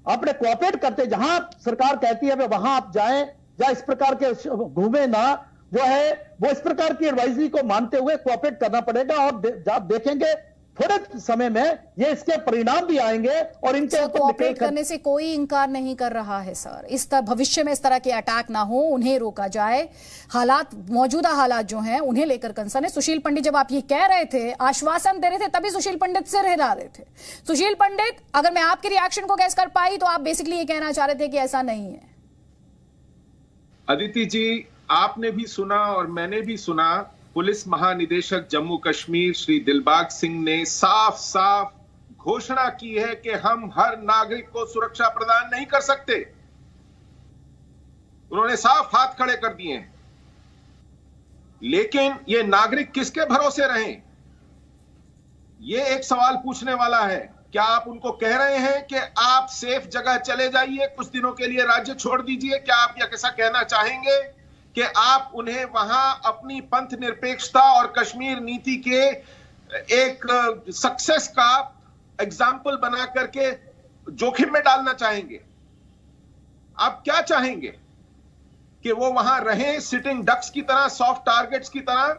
अपने कोऑपरेट करते, जहां सरकार कहती है वहां आप जाएं, या इस प्रकार के घूमे ना, जो है वो इस प्रकार की एडवाइजरी को मानते हुए कोऑपरेट करना पड़ेगा। और आप देखेंगे थोड़े समय में ये इसके परिणाम भी आएंगे और इनके कोऑपरेट करने से कोई इंकार नहीं कर रहा है सर। इस तरह भविष्य में इस तरह के अटैक ना हो, उन्हें रोका जाए। हालात, मौजूदा हालात जो हैं उन्हें लेकर कंसर्न है। सुशील पंडित जब आप ये कह रहे थे, आश्वासन दे रहे थे, तभी सुशील पंडित सिर हिला रहे थे। सुशील पंडित, अगर मैं आपके रिएक्शन को गैस कर पाई तो आप बेसिकली ये कहना चाह रहे थे कि ऐसा नहीं है। अदिति जी, आपने भी सुना और मैंने भी सुना, पुलिस महानिदेशक जम्मू कश्मीर श्री दिलबाग सिंह ने साफ साफ घोषणा की है कि हम हर नागरिक को सुरक्षा प्रदान नहीं कर सकते। उन्होंने साफ हाथ खड़े कर दिए हैं। लेकिन ये नागरिक किसके भरोसे रहें, ये एक सवाल पूछने वाला है। क्या आप उनको कह रहे हैं कि आप सेफ जगह चले जाइए, कुछ दिनों के लिए राज्य छोड़ दीजिए? क्या आप यह कैसा कहना चाहेंगे कि आप उन्हें वहां अपनी पंथ निरपेक्षता और कश्मीर नीति के एक सक्सेस का एग्जाम्पल बना करके जोखिम में डालना चाहेंगे? आप क्या चाहेंगे कि वो वहां रहें सिटिंग डक्स की तरह, सॉफ्ट टारगेट्स की तरह,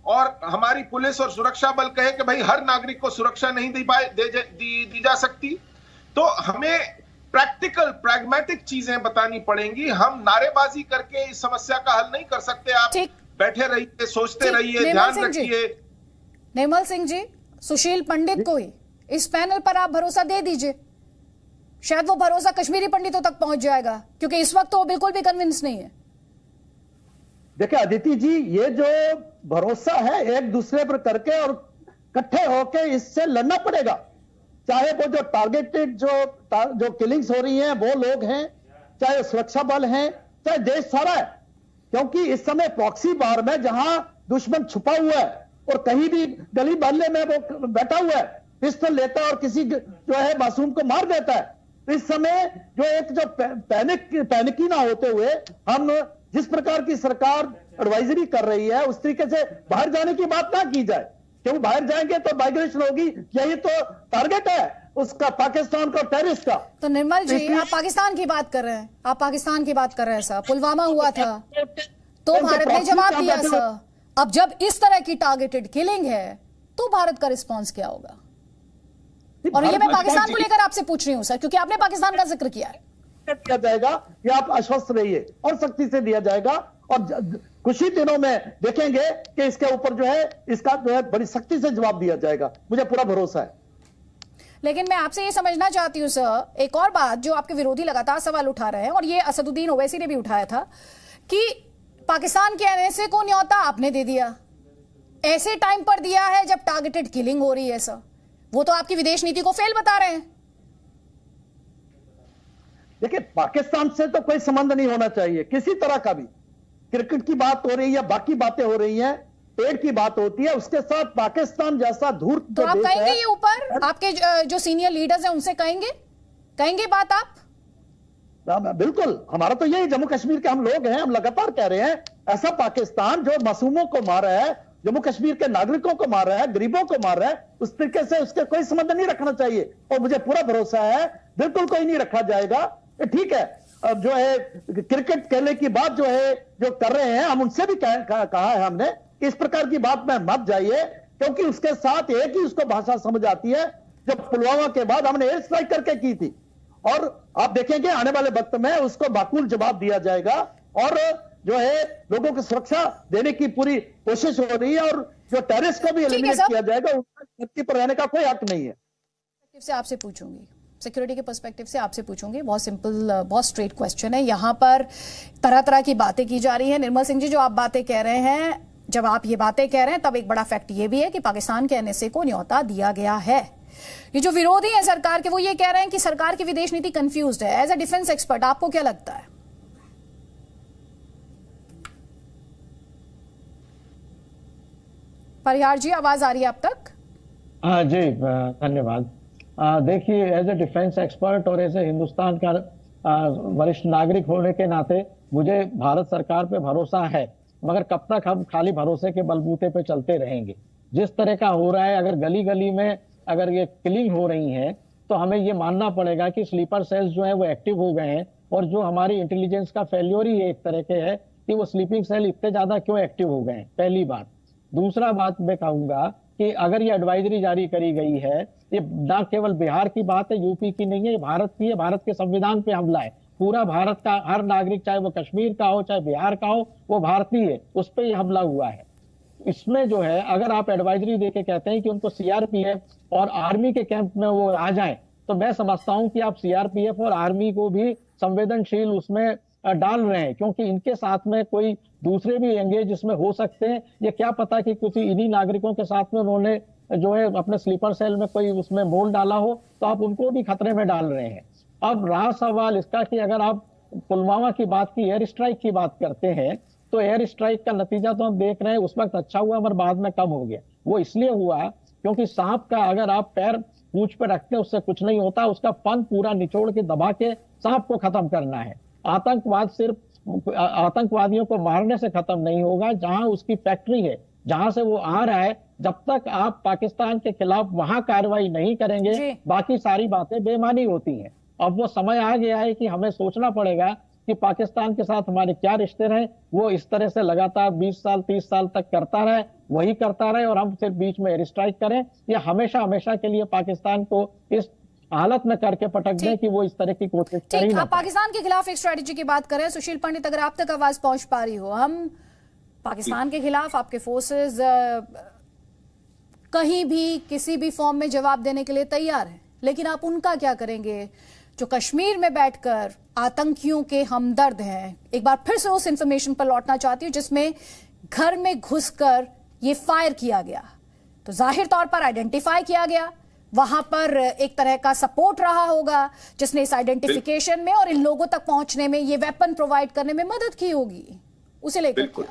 और हमारी पुलिस और सुरक्षा बल कहे कि भाई हर नागरिक को सुरक्षा नहीं दी जा सकती? तो हमें प्रैक्टिकल, प्रैग्मेटिक चीजें बतानी पड़ेंगी। हम नारेबाजी करके इस समस्या का हल नहीं कर सकते। आप बैठे रहिए, सोचते रहिए, ध्यान रखिए। निर्मल सिंह जी, सुशील पंडित को ही इस पैनल पर आप भरोसा दे दीजिए, शायद वो भरोसा कश्मीरी पंडितों तक पहुंच जाएगा, क्योंकि इस वक्त तो वो बिल्कुल भी कन्विंस नहीं है। देखिए अदिति जी, ये जो भरोसा है एक दूसरे पर करके और इकट्ठे होकर इससे लड़ना पड़ेगा। चाहे वो जो टारगेटेड जो किलिंग्स हो रही हैं वो लोग हैं, चाहे सुरक्षा बल हैं, चाहे देश सारा है, क्योंकि इस समय प्रॉक्सी वार में जहां दुश्मन छुपा हुआ है और कहीं भी गली मोहल्ले में वो बैठा हुआ है, पिस्टल लेता है और किसी जो है मासूम को मार देता है, तो इस समय जो एक जो पैनिकी ना होते हुए हम जिस प्रकार की सरकार एडवाइजरी कर रही है उस तरीके से बाहर जाने की बात ना की जाए, क्योंकि बाहर जाएंगे तो माइग्रेशन होगी, यही तो टारगेट है उसका, पाकिस्तान का, टेररिस्ट का। तो निर्मल जी, आप पाकिस्तान की बात कर रहे हैं, आप पाकिस्तान की बात कर रहे हैं सर। पुलवामा हुआ था तो भारत ने जवाब दिया सर। अब जब इस तरह की टारगेटेड किलिंग है तो भारत का रिस्पॉन्स क्या होगा? और ये मैं पाकिस्तान को लेकर आपसे पूछ रही हूं सर, क्योंकि आपने पाकिस्तान का जिक्र किया है। दिया जाएगा या आप आश्वस्त रहिए, और सख्ती से दिया जाएगा, और कुछ ही दिनों में देखेंगे कि इसके ऊपर जो है इसका जो है बड़ी सख्ती से जवाब दिया जाएगा, मुझे पूरा भरोसा है। लेकिन मैं आपसे ये समझना चाहती हूं सर, एक और बात जो आपके विरोधी लगातार सवाल उठा रहे हैं, और ये असदुद्दीन ओवैसी ने भी उठाया था कि पाकिस्तान के एनएसए को न्योता आपने दे दिया, ऐसे टाइम पर दिया है जब टारगेटेड किलिंग हो रही है सर। वो तो आपकी विदेश नीति को फेल बता रहे हैं। देखिए, पाकिस्तान से तो कोई संबंध नहीं होना चाहिए किसी तरह का भी। क्रिकेट की बात हो रही है, बाकी बातें हो रही हैं, पेड़ की बात होती है, उसके साथ पाकिस्तान जैसा धूर्त तो आप कहेंगे ये ऊपर आपके जो सीनियर लीडर्स हैं उनसे कहेंगे बात आप? बिल्कुल, हमारा तो यही, जम्मू कश्मीर के हम लोग हैं, हम लगातार कह रहे हैं ऐसा पाकिस्तान जो मासूमों को मार रहा है, जम्मू कश्मीर के नागरिकों को मार रहा है, गरीबों को मार रहा है, उस तरीके से उसके कोई संबंध नहीं रखना चाहिए, और मुझे पूरा भरोसा है बिल्कुल कोई नहीं रखा जाएगा। ठीक है, अब जो है क्रिकेट खेलने की बात जो है जो कर रहे हैं, हम उनसे भी कहा है हमने, इस प्रकार की बात में मत जाइए, क्योंकि उसके साथ एक ही उसको भाषा समझ आती है जो पुलवामा के बाद हमने एयर स्ट्राइक करके की थी, और आप देखेंगे आने वाले वक्त में उसको माकूल जवाब दिया जाएगा, और जो है लोगों को सुरक्षा देने की पूरी कोशिश हो रही है, और जो टेररिस्ट को भी एलिमिनेट किया जाएगा, उसका धरती पर रहने का कोई हक नहीं है। से आपसे पूछूंगी, सिक्योरिटी के पर्सपेक्टिव से आपसे पूछूंगी, बहुत सिंपल, बहुत स्ट्रेट क्वेश्चन है। यहां पर तरह तरह की बातें की जा रही है। निर्मल सिंह जी, जो आप बातें कह रहे हैं, जब आप ये बातें कह रहे हैं तब एक बड़ा फैक्ट ये भी है कि पाकिस्तान के एनएसए को न्योता दिया गया है। ये जो विरोधी है सरकार के, वो ये कह रहे हैं कि सरकार की विदेश नीति कंफ्यूज्ड है। एज अ डिफेंस एक्सपर्ट आपको क्या लगता है? परिहार जी, आवाज आ रही है आप तक? हाँ जी, धन्यवाद। देखिए, एज ए डिफेंस एक्सपर्ट और एज ए हिंदुस्तान का वरिष्ठ नागरिक होने के नाते मुझे भारत सरकार पे भरोसा है, मगर कब तक हम खाली भरोसे के बलबूते पे चलते रहेंगे? जिस तरह का हो रहा है, अगर गली गली में अगर ये किलिंग हो रही है, तो हमें ये मानना पड़ेगा कि स्लीपर सेल्स जो है वो एक्टिव हो गए हैं, और जो हमारी इंटेलिजेंस का फेल्योर ही एक तरह के है कि वो स्लीपिंग सेल इतने ज्यादा क्यों एक्टिव हो गए हैं, पहली बात। दूसरा बात मैं कहूंगा कि अगर ये एडवाइजरी जारी करी गई है, ये ना केवल बिहार की बात है, यूपी की नहीं है, ये भारत की है, भारत के संविधान पे हमला है। पूरा भारत का हर नागरिक, चाहे वो कश्मीर का हो चाहे बिहार का हो, वो भारतीय है, उस पर ये हमला हुआ है। इसमें जो है, अगर आप एडवाइजरी देके कहते हैं कि उनको सीआरपीएफ और आर्मी के कैंप में वो आ जाएं, तो मैं समझता हूं कि आप सीआरपीएफ और आर्मी को भी संवेदनशील उसमें डाल रहे हैं, क्योंकि इनके साथ में कोई दूसरे भी एंगेज इसमें हो सकते हैं। ये क्या पता कि किसी इन्हीं नागरिकों के साथ में उन्होंने जो है अपने स्लीपर सेल में कोई उसमें मोल डाला हो, तो आप उनको भी खतरे में डाल रहे हैं। अब रहा सवाल इसका कि अगर आप पुलवामा की बात की, एयर स्ट्राइक की बात करते हैं, तो एयर स्ट्राइक का नतीजा तो हम देख रहे हैं, उस वक्त अच्छा हुआ मगर बाद में कम हो गया। वो इसलिए हुआ क्योंकि सांप का अगर आप पैर पूंछ पे रखते हैं उससे कुछ नहीं होता, उसका फन पूरा निचोड़ के दबा के सांप को खत्म करना है। आतंकवाद सिर्फ आतंकवादियों को मारने से खत्म नहीं होगा, जहां उसकी फैक्ट्री है, जहां से वो आ रहा है, जब तक आप पाकिस्तान के खिलाफ वहां कार्रवाई नहीं करेंगे, बाकी सारी बातें बेमानी होती हैं। अब वो समय आ गया है कि हमें सोचना पड़ेगा कि पाकिस्तान के साथ हमारे क्या रिश्ते रहे। वो इस तरह से लगातार 20 साल 30 साल तक करता रहे, वही करता रहे, और हम सिर्फ बीच में एयर स्ट्राइक करें, या हमेशा हमेशा के लिए पाकिस्तान को इस हालत में करके पटक दें कि वो इस तरह की कोशिश कर ही ना। आप पाकिस्तान के खिलाफ एक स्ट्रेटेजी की बात करें, सुशील पंडित, अगर आप तक आवाज पहुंच पा रही हो, हम पाकिस्तान के खिलाफ आपके फोर्सेस कहीं भी किसी भी फॉर्म में जवाब देने के लिए तैयार हैं, लेकिन आप उनका क्या करेंगे जो कश्मीर में बैठकर आतंकियों के हमदर्द हैं? एक बार फिर से उस इंफॉर्मेशन पर लौटना चाहती हूं जिसमें घर में घुसकर ये फायर किया गया, तो जाहिर तौर पर आइडेंटिफाई किया गया, वहां पर एक तरह का सपोर्ट रहा होगा जिसने इस आइडेंटिफिकेशन में और इन लोगों तक पहुंचने में, ये वेपन प्रोवाइड करने में मदद की होगी, उसे लेकर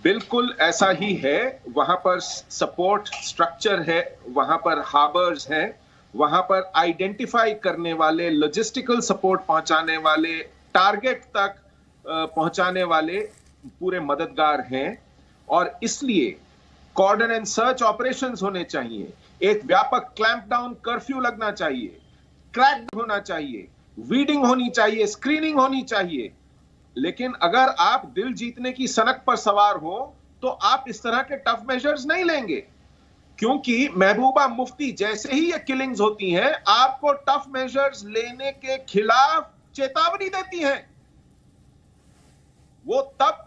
बिल्कुल ऐसा ही है। वहां पर सपोर्ट स्ट्रक्चर है, वहां पर हार्बर्स हैं, वहां पर आइडेंटिफाई करने वाले, लॉजिस्टिकल सपोर्ट पहुंचाने वाले, टारगेट तक पहुंचाने वाले पूरे मददगार हैं। और इसलिए कॉर्डन एंड सर्च ऑपरेशंस होने चाहिए, एक व्यापक क्लैंप डाउन कर्फ्यू लगना चाहिए, क्रैक होना चाहिए, वीडिंग होनी चाहिए, स्क्रीनिंग होनी चाहिए। लेकिन अगर आप दिल जीतने की सनक पर सवार हो तो आप इस तरह के टफ मेजर्स नहीं लेंगे, क्योंकि महबूबा मुफ्ती जैसे ही ये किलिंग्स होती हैं आपको टफ मेजर्स लेने के खिलाफ चेतावनी देती हैं। वो तब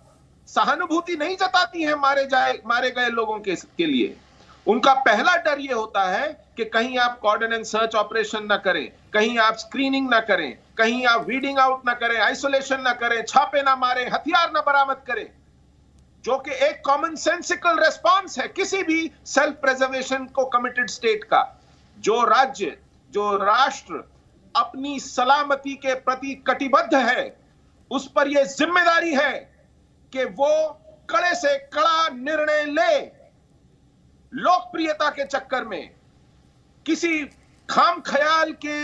सहानुभूति नहीं जताती हैं मारे गए लोगों के लिए। उनका पहला डर ये होता है कि कहीं आप कॉर्डन एंड सर्च ऑपरेशन ना करें, कहीं आप स्क्रीनिंग ना करें, कहीं आप वीडिंग आउट ना करें, आइसोलेशन ना करें, छापे ना मारें, हथियार ना बरामद करें, जो कि एक कॉमन सेंसिकल रेस्पॉन्स है किसी भी सेल्फ प्रिजर्वेशन को कमिटेड स्टेट का। जो राज्य, जो राष्ट्र अपनी सलामती के प्रति कटिबद्ध है, उस पर यह जिम्मेदारी है कि वो कड़े से कड़ा निर्णय ले। लोकप्रियता के चक्कर में, किसी खाम ख्याल के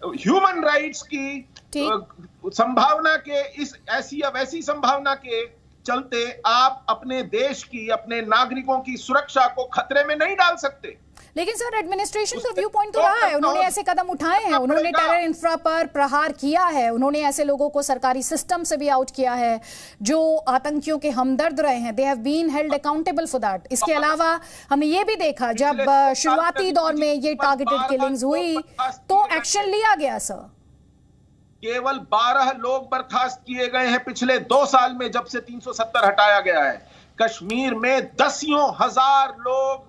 ह्यूमन राइट्स की संभावना के, इस ऐसी या वैसी संभावना के चलते आप अपने देश की, अपने नागरिकों की सुरक्षा को खतरे में नहीं डाल सकते। लेकिन सर एडमिनिस्ट्रेशन का व्यू पॉइंट तो रहा है, उन्होंने ऐसे कदम उठाए हैं, उन्होंने टेरर इंफ्रा पर प्रहार किया है, उन्होंने ऐसे लोगों को सरकारी सिस्टम से भी आउट किया है जो आतंकियों के हमदर्द रहे हैं। They have been held accountable for that. इसके अलावा हमने ये भी देखा जब शुरुआती दौर में ये टारगेटेड किलिंग्स हुई तो एक्शन लिया गया। सर केवल 12 लोग बर्खास्त किए गए हैं पिछले 2 साल में, जब से 370 हटाया गया है। कश्मीर में दसियों हजार लोग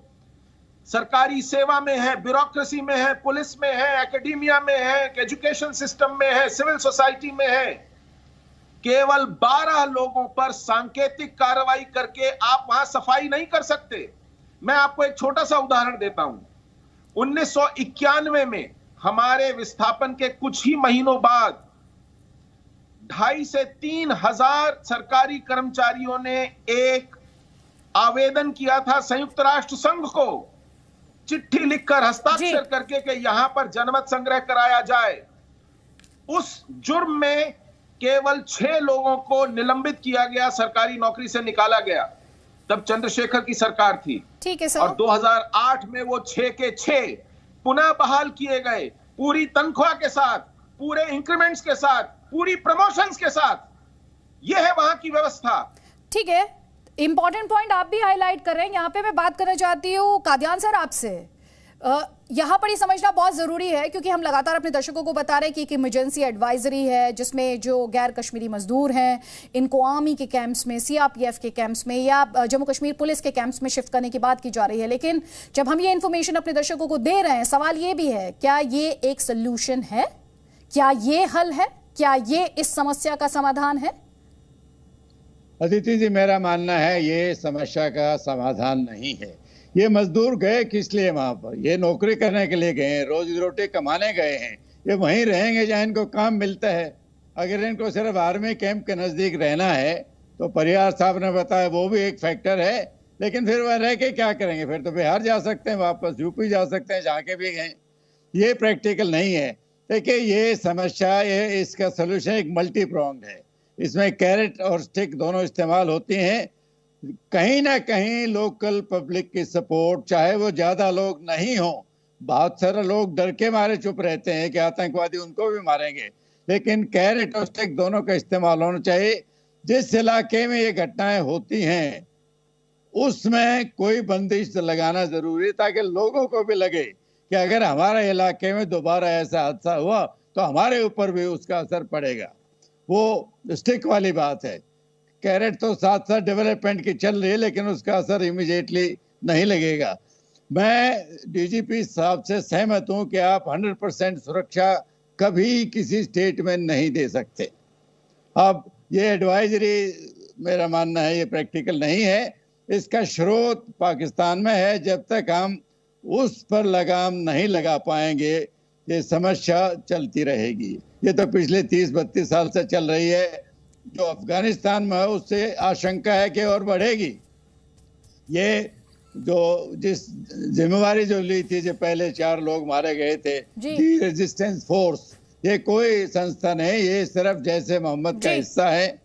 सरकारी सेवा में है, ब्यूरोक्रेसी में है, पुलिस में है, एकेडमिया में है, एजुकेशन सिस्टम में है, सिविल सोसाइटी में है। केवल 12 लोगों पर सांकेतिक कार्रवाई करके आप वहां सफाई नहीं कर सकते। मैं आपको एक छोटा सा उदाहरण देता हूं। 1991 में हमारे विस्थापन के कुछ ही महीनों बाद 2,500 से 3,000 सरकारी कर्मचारियों ने एक आवेदन किया था संयुक्त राष्ट्र संघ को, चिट्ठी लिखकर, हस्ताक्षर करके कि यहां पर जनमत संग्रह कराया जाए। उस जुर्म में केवल 6 लोगों को निलंबित किया गया, सरकारी नौकरी से निकाला गया। तब चंद्रशेखर की सरकार थी। ठीक है सर। और 2008 में वो 6 के 6 पुनः बहाल किए गए, पूरी तनख्वाह के साथ, पूरे इंक्रीमेंट्स के साथ, पूरी प्रमोशंस के साथ। यह है वहां की व्यवस्था। ठीक है, इंपॉर्टेंट पॉइंट आप भी हाईलाइट कर रहे हैं। यहाँ पे मैं बात करना चाहती हूँ कादियान सर आपसे। यहाँ पर ये समझना बहुत जरूरी है क्योंकि हम लगातार अपने दर्शकों को बता रहे हैं कि एक इमरजेंसी एडवाइजरी है जिसमें जो गैर कश्मीरी मजदूर हैं इनको आर्मी के कैंप्स में, सीआरपीएफ के कैंप्स में या जम्मू कश्मीर पुलिस के कैंप्स में शिफ्ट करने की बात की जा रही है। लेकिन जब हम ये इन्फॉर्मेशन अपने दर्शकों को दे रहे हैं, सवाल ये भी है, क्या ये एक सोल्यूशन है? क्या ये हल है? क्या ये इस समस्या का समाधान है? अदिति जी, मेरा मानना है ये समस्या का समाधान नहीं है। ये मजदूर गए किस लिए वहां पर? ये नौकरी करने के लिए गए हैं, रोजी रोटी कमाने गए हैं। ये वहीं रहेंगे जहाँ इनको काम मिलता है। अगर इनको सिर्फ आर्मी कैंप के नजदीक रहना है तो परिहार साहब ने बताया वो भी एक फैक्टर है, लेकिन फिर वह रह के क्या करेंगे? फिर तो बिहार जा सकते हैं, वापस यूपी जा सकते हैं, जहाँ के भी गए। ये प्रैक्टिकल नहीं है। देखिए, ये समस्या, ये इसका सोल्यूशन एक मल्टी प्रोंग्ड है। इसमें कैरेट और स्टिक दोनों इस्तेमाल होती हैं। कहीं ना कहीं लोकल पब्लिक की सपोर्ट, चाहे वो ज्यादा लोग नहीं हो, बहुत सारे लोग डर के मारे चुप रहते हैं कि आतंकवादी उनको भी मारेंगे, लेकिन कैरेट और स्टिक दोनों का इस्तेमाल होना चाहिए। जिस इलाके में ये घटनाएं होती हैं उसमें कोई बंदिश लगाना जरूरी है ताकि लोगों को भी लगे कि अगर हमारे इलाके में दोबारा ऐसा हादसा हुआ तो हमारे ऊपर भी उसका असर पड़ेगा। वो स्टिक वाली बात है। कैरेट तो साथ साथ डेवलपमेंट की चल रही है, लेकिन उसका असर इमीडिएटली नहीं लगेगा। मैं डीजीपी साहब से सहमत हूं कि आप 100% सुरक्षा कभी किसी स्टेट में नहीं दे सकते। अब ये एडवाइजरी, मेरा मानना है, ये प्रैक्टिकल नहीं है। इसका स्रोत पाकिस्तान में है। जब तक हम उस पर लगाम नहीं लगा पाएंगे ये समस्या चलती रहेगी। ये तो पिछले 30-32 साल से चल रही है। जो अफगानिस्तान में है उससे आशंका है कि और बढ़ेगी। ये जो जिस जिम्मेवारी जो ली थी, जो पहले 4 लोग मारे गए थे, दी रेजिस्टेंस फोर्स, ये कोई संस्था नहीं, ये सिर्फ जैसे मोहम्मद का हिस्सा है,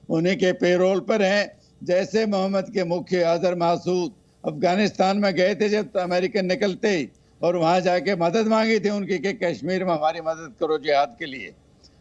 उन्हीं के पेरोल पर हैं। जैसे मोहम्मद के मुख्य अजहर मासूद अफगानिस्तान में गए थे जब अमेरिकन निकलते ही, और वहां जाके मदद मांगी थी उनकी कि कश्मीर में हमारी मदद करो जिहाद के लिए।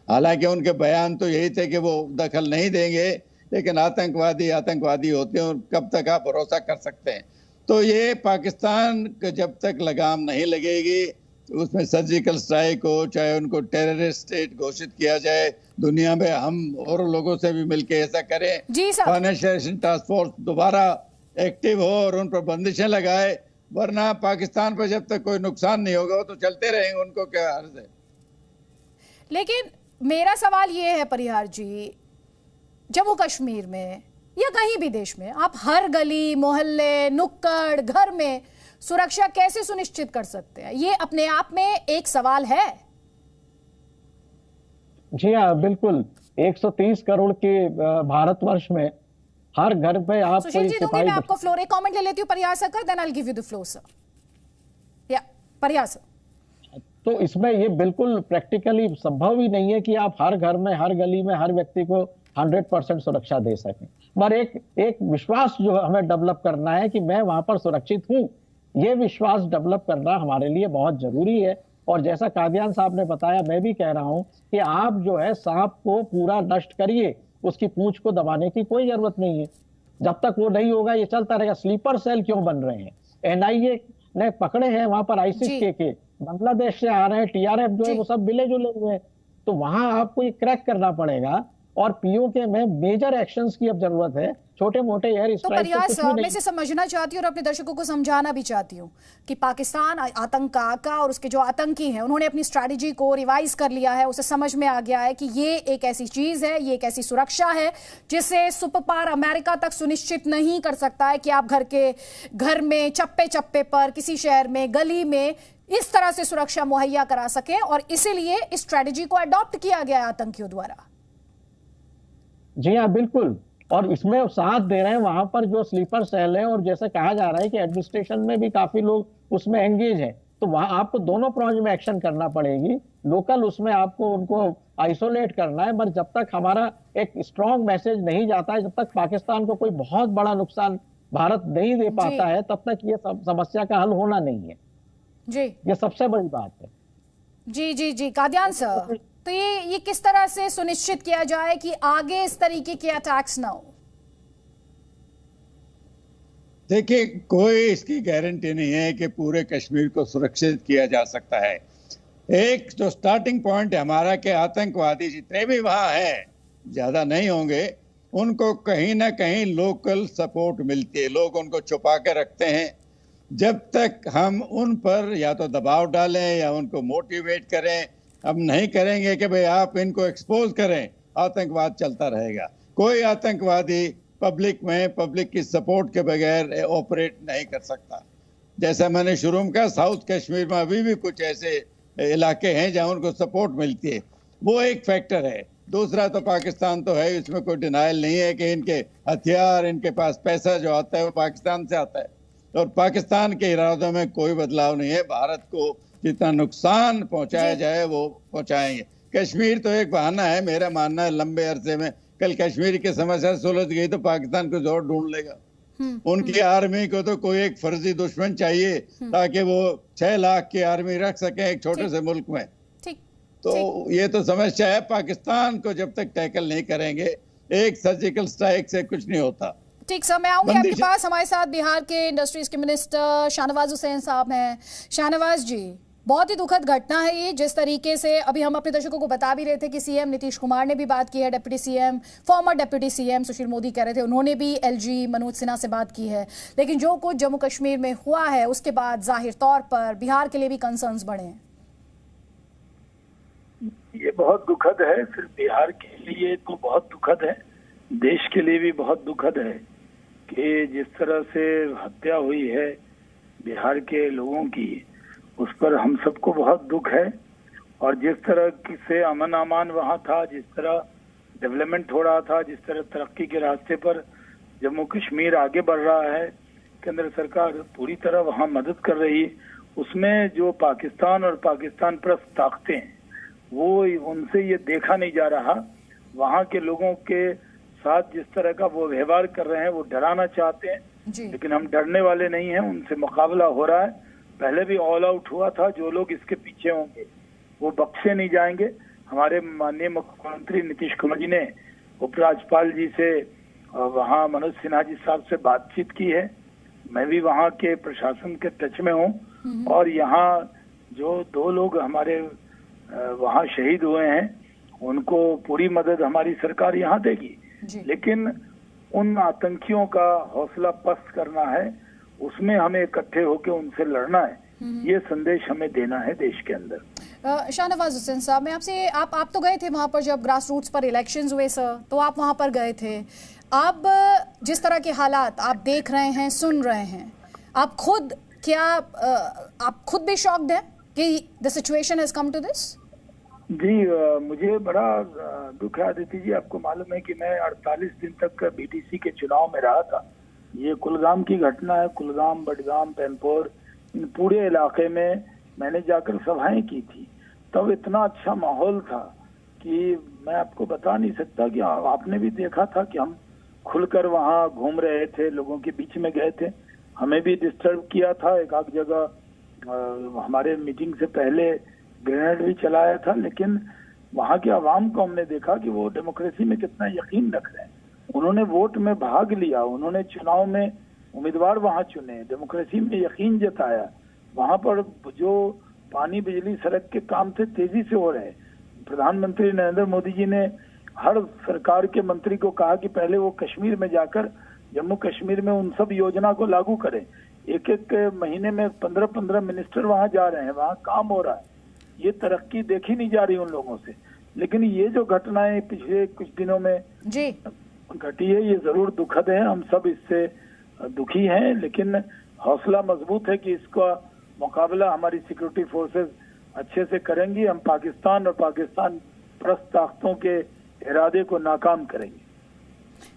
हालांकि उनके बयान तो यही थे कि वो दखल नहीं देंगे, लेकिन आतंकवादी आतंकवादी होते हैं और कब तक आप भरोसा कर सकते हैं। तो ये पाकिस्तान को जब तक लगाम नहीं लगेगी, उसमें सर्जिकल स्ट्राइक हो, चाहे उनको टेररिस्ट स्टेट घोषित किया जाए, दुनिया में हम और लोगों से भी मिलकर ऐसा करें, फाइनेंशियल टास्क फोर्स दोबारा एक्टिव हो और उन पर बंदिशें लगाए, वरना पाकिस्तान पर जब तक कोई नुकसान नहीं होगा वो तो चलते रहेंगे, उनको क्या हर्ज है। लेकिन मेरा सवाल ये है परिहार जी, जम्मू कश्मीर में या कहीं भी देश में आप हर गली मोहल्ले नुक्कड़ घर में सुरक्षा कैसे सुनिश्चित कर सकते हैं? ये अपने आप में एक सवाल है। जी हाँ, बिल्कुल। 130 करोड़ के भारतवर्ष में हर घर पे आप सुशील जी दूंगी मैं आपको फ्लोर। एक कमेंट ले लेती हूँ परिहार सर का, then I will give you the floor sir. या परिहार सर, तो इसमें ये बिल्कुल प्रैक्टिकली संभव ही नहीं है कि आप हर घर में हर गली में हर व्यक्ति को 100% सुरक्षा दे सकें। पर एक विश्वास जो हमें डेवलप करना है कि मैं वहां पर सुरक्षित हूं, ये विश्वास डेवलप करना हमारे लिए बहुत जरूरी है। और जैसा कादियान साहब ने बताया, मैं भी कह रहा हूं कि आप जो है सांप को पूरा नष्ट करिए, उसकी पूंछ को दबाने की कोई जरूरत नहीं है। जब तक वो नहीं होगा ये चलता रहेगा। स्लीपर सेल क्यों बन रहे हैं? एनआईए ने पकड़े हैं वहां पर आईसिस के बांग्लादेश से आ रहे हैं, टीआरएफ जो है वो सब मिले जुले हुए हैं। तो वहां आपको ये क्रैक करना पड़ेगा और पीओके में मेजर एक्शंस की अब जरूरत है। छोटे मोटे एयर स्ट्राइक तो परिहार मैं से समझना चाहती हूँ और अपने दर्शकों को समझाना भी चाहती हूँ कि पाकिस्तान आतंक का आका और उसके जो आतंकी हैं उन्होंने अपनी स्ट्रैटेजी को रिवाइज कर लिया है। उसे समझ में आ गया है कि ये एक ऐसी चीज है, ये एक ऐसी सुरक्षा है जिसे सुपर पावर अमेरिका तक सुनिश्चित नहीं कर सकता है कि आप घर में चप्पे चप्पे पर, किसी शहर में, गली में इस तरह से सुरक्षा मुहैया करा सके। और इसीलिए इस स्ट्रैटेजी को अडॉप्ट किया गया है आतंकियों द्वारा। जी हाँ, बिल्कुल। और इसमें साथ दे रहे हैं वहां पर जो स्लीपर सेल है, और जैसे कहा जा रहा है कि एडमिनिस्ट्रेशन में भी काफी लोग उसमें एंगेज हैं। तो वहां आपको दोनों प्रोज में एक्शन करना पड़ेगी। लोकल उसमें आपको उनको आइसोलेट करना है, पर जब तक हमारा एक स्ट्रॉन्ग मैसेज नहीं जाता है, जब तक पाकिस्तान को कोई बहुत बड़ा नुकसान भारत नहीं दे पाता है, तब तक ये समस्या का हल होना नहीं है। जी, ये सबसे बड़ी बात है। जी जी जी कादियान सर, तो ये किस तरह से सुनिश्चित किया जाए कि आगे इस तरीके के अटैक्स ना हो? देखिए, कोई इसकी गारंटी नहीं है कि पूरे कश्मीर को सुरक्षित किया जा सकता है। एक जो स्टार्टिंग पॉइंट है हमारा कि आतंकवादी जितने भी वहां हैं, ज्यादा नहीं होंगे, उनको कहीं ना कहीं लोकल सपोर्ट मिलती है, लोग उनको छुपा के रखते हैं। जब तक हम उन पर या तो दबाव डालें या उनको मोटिवेट करें, हम नहीं करेंगे कि भाई आप इनको एक्सपोज करें, आतंकवाद चलता रहेगा। कोई आतंकवादी पब्लिक में पब्लिक की सपोर्ट के बगैर ऑपरेट नहीं कर सकता। जैसा मैंने शुरू में कहा, साउथ कश्मीर में अभी भी कुछ ऐसे इलाके हैं जहां उनको सपोर्ट मिलती है, वो एक फैक्टर है। दूसरा तो पाकिस्तान तो है, इसमें कोई डिनाइल नहीं है कि इनके हथियार, इनके पास पैसा जो आता है वो पाकिस्तान से आता है, और पाकिस्तान के इरादों में कोई बदलाव नहीं है। भारत को जितना नुकसान पहुंचाया जाए वो पहुंचाएंगे। कश्मीर तो एक बहाना है, मेरा मानना है। लंबे अरसे में कल कश्मीर की समस्या सुलझ गई तो पाकिस्तान को जोर ढूंढ लेगा। उनकी आर्मी को तो कोई एक फर्जी दुश्मन चाहिए ताकि वो 6 लाख की आर्मी रख सके एक छोटे से मुल्क में। तो ये तो समस्या है। पाकिस्तान को जब तक टैकल नहीं करेंगे, एक सर्जिकल स्ट्राइक से कुछ नहीं होता। ठीक सर, मैं आऊंगी आपके पास। हमारे साथ बिहार के इंडस्ट्रीज के मिनिस्टर शाहनवाज हुसैन साहब हैं। शाहनवाज जी, बहुत ही दुखद घटना है ये। जिस तरीके से अभी हम अपने दर्शकों को बता भी रहे थे कि सीएम नीतीश कुमार ने भी बात की है, deputy CM, former deputy CM Sushil Modi कह रहे थे, उन्होंने भी एलजी मनोज सिन्हा से बात की है। लेकिन जो कुछ जम्मू कश्मीर में हुआ है उसके बाद जाहिर तौर पर बिहार के लिए भी कंसर्न्स बढ़े हैं। ये बहुत दुखद है। सिर्फ बिहार के लिए तो बहुत दुखद है, देश के लिए भी बहुत दुखद है कि जिस तरह से हत्या हुई है बिहार के लोगों की, उस पर हम सबको बहुत दुख है। और जिस तरह से अमन अमान वहाँ था, जिस तरह डेवलपमेंट हो रहा था, जिस तरह तरक्की के रास्ते पर जम्मू कश्मीर आगे बढ़ रहा है, केंद्र सरकार पूरी तरह वहाँ मदद कर रही है। उसमें जो पाकिस्तान और पाकिस्तान परस्त ताकतें हैं वो उनसे ये देखा नहीं जा रहा। वहाँ के लोगों के साथ जिस तरह का वो व्यवहार कर रहे हैं वो डराना चाहते हैं, लेकिन हम डरने वाले नहीं हैं। उनसे मुकाबला हो रहा है, पहले भी ऑल आउट हुआ था। जो लोग इसके पीछे होंगे वो बख्शे नहीं जाएंगे। हमारे माननीय मुख्यमंत्री नीतीश कुमार जी ने उपराज्यपाल जी से वहाँ मनोज सिन्हा जी साहब से बातचीत की है। मैं भी वहाँ के प्रशासन के टच में हूँ और यहाँ जो 2 लोग हमारे वहाँ शहीद हुए हैं उनको पूरी मदद हमारी सरकार यहाँ देगी। लेकिन उन आतंकियों का हौसला पस्त करना है, उसमें हमें इकट्ठे होकर उनसे लड़ना है। ये संदेश हमें देना है देश के अंदर। शाहनवाज हुसैन साहब, मैं आपसे आप तो गए थे वहां पर जब ग्रास रूट्स पर इलेक्शंस हुए सर, तो आप वहां पर गए थे। आप जिस तरह के हालात आप देख रहे हैं, सुन रहे हैं, आप खुद भी शॉक्ड हैं कि the situation has come to this? जी, मुझे बड़ा दुख है आदित्य जी। आपको मालूम है कि मैं 48 दिन तक बीटीसी के चुनाव में रहा था। ये कुलगाम की घटना है। कुलगाम, बडगाम, पैनपोर, इन पूरे इलाके में मैंने जाकर सभाएं की थी। तब इतना अच्छा माहौल था कि मैं आपको बता नहीं सकता कि आपने भी देखा था कि हम खुलकर वहाँ घूम रहे थे, लोगों के बीच में गए थे। हमें भी डिस्टर्ब किया था, एक आध जगह हमारे मीटिंग से पहले ग्रेनेड भी चलाया था, लेकिन वहाँ के आवाम को हमने देखा कि वो डेमोक्रेसी में कितना यकीन रख रहे हैं। उन्होंने वोट में भाग लिया, उन्होंने चुनाव में उम्मीदवार वहाँ चुने, डेमोक्रेसी में यकीन जताया। वहाँ पर जो पानी, बिजली, सड़क के काम थे तेजी से हो रहे। प्रधानमंत्री नरेंद्र मोदी जी ने हर सरकार के मंत्री को कहा कि पहले वो कश्मीर में जाकर जम्मू कश्मीर में उन सब योजना को लागू करें। एक एक महीने में 15-15 मिनिस्टर वहाँ जा रहे हैं, वहाँ काम हो रहा है। ये तरक्की देखी नहीं जा रही उन लोगों से। लेकिन ये जो घटनाएं पिछले कुछ दिनों में घटी है, ये जरूर दुखद है। हम सब इससे दुखी हैं, लेकिन हौसला मजबूत है कि इसका मुकाबला हमारी सिक्योरिटी फोर्सेस अच्छे से करेंगी। हम पाकिस्तान और पाकिस्तान परस्त ताकतों के इरादे को नाकाम करेंगे।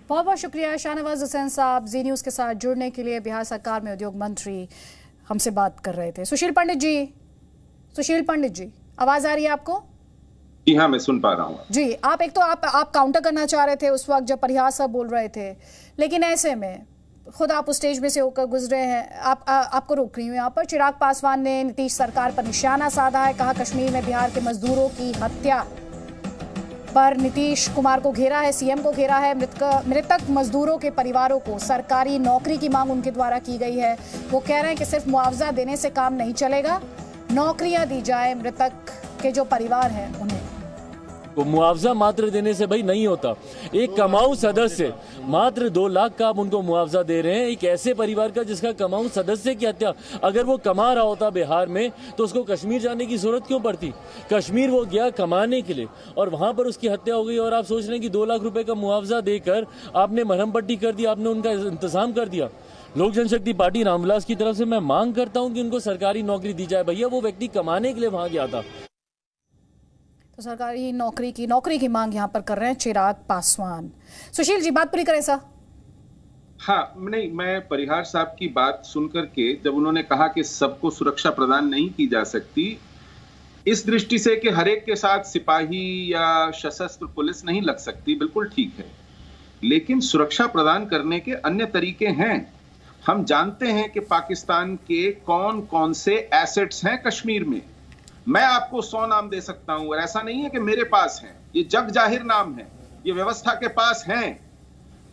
बहुत बहुत शुक्रिया शाहनवाज हुसैन साहब, जी न्यूज़ के साथ जुड़ने के लिए। बिहार सरकार में उद्योग मंत्री हमसे बात कर रहे थे। सुशील पंडित जी, आवाज आ रही है आपको? जी हाँ, मैं सुन पा रहा हूँ। जी, आप काउंटर करना चाह रहे थे उस वक्त जब परिहार साहब बोल रहे थे, लेकिन ऐसे में खुद आप उस स्टेज में से होकर गुजरे हैं। आपको रोक रही हूँ यहाँ पर। चिराग पासवान ने नीतीश सरकार पर निशाना साधा है, कहा कश्मीर में बिहार के मजदूरों की हत्या पर नीतीश कुमार को घेरा है, सीएम को घेरा है। मृतक मजदूरों के परिवारों को सरकारी नौकरी की मांग उनके द्वारा की गई है। वो कह रहे हैं कि सिर्फ मुआवजा देने से काम नहीं चलेगा, नौकरियां दी जाए मृतक के जो परिवार हैं उन्हें। वो मुआवजा मात्र देने से भाई नहीं होता। एक कमाऊ सदस्य मात्र 2 लाख का आप उनको मुआवजा दे रहे हैं, एक ऐसे परिवार का जिसका कमाऊ सदस्य की हत्या। अगर वो कमा रहा होता बिहार में तो उसको कश्मीर जाने की जरूरत क्यों पड़ती? कश्मीर वो गया कमाने के लिए और वहां पर उसकी हत्या हो गई। और आप सोच रहे हैं कि 2 लाख रुपए का मुआवजा देकर आपने मरहम पट्टी कर दी, आपने उनका इंतजाम कर दिया। लोक जनशक्ति पार्टी रामविलास की तरफ से मैं मांग करता हूं कि उनको सरकारी नौकरी दी जाए। भैया वो व्यक्ति कमाने के लिए वहां गया था। तो सरकारी नौकरी की मांग यहाँ पर कर रहे हैं चिराग पासवान। सुशील जी, बात पूरी करें सर। हाँ, नहीं, मैं परिहार साहब की बात सुनकर के जब उन्होंने कहा कि सबको सुरक्षा प्रदान नहीं की जा सकती, इस दृष्टि से कि हर एक के साथ सिपाही या सशस्त्र पुलिस नहीं लग सकती, बिल्कुल ठीक है, लेकिन सुरक्षा प्रदान करने के अन्य तरीके हैं। हम जानते हैं कि पाकिस्तान के कौन कौन से एसेट्स हैं कश्मीर में। मैं आपको 100 नाम दे सकता हूं, और ऐसा नहीं है कि मेरे पास हैं, ये जग जाहिर नाम है, ये व्यवस्था के पास हैं।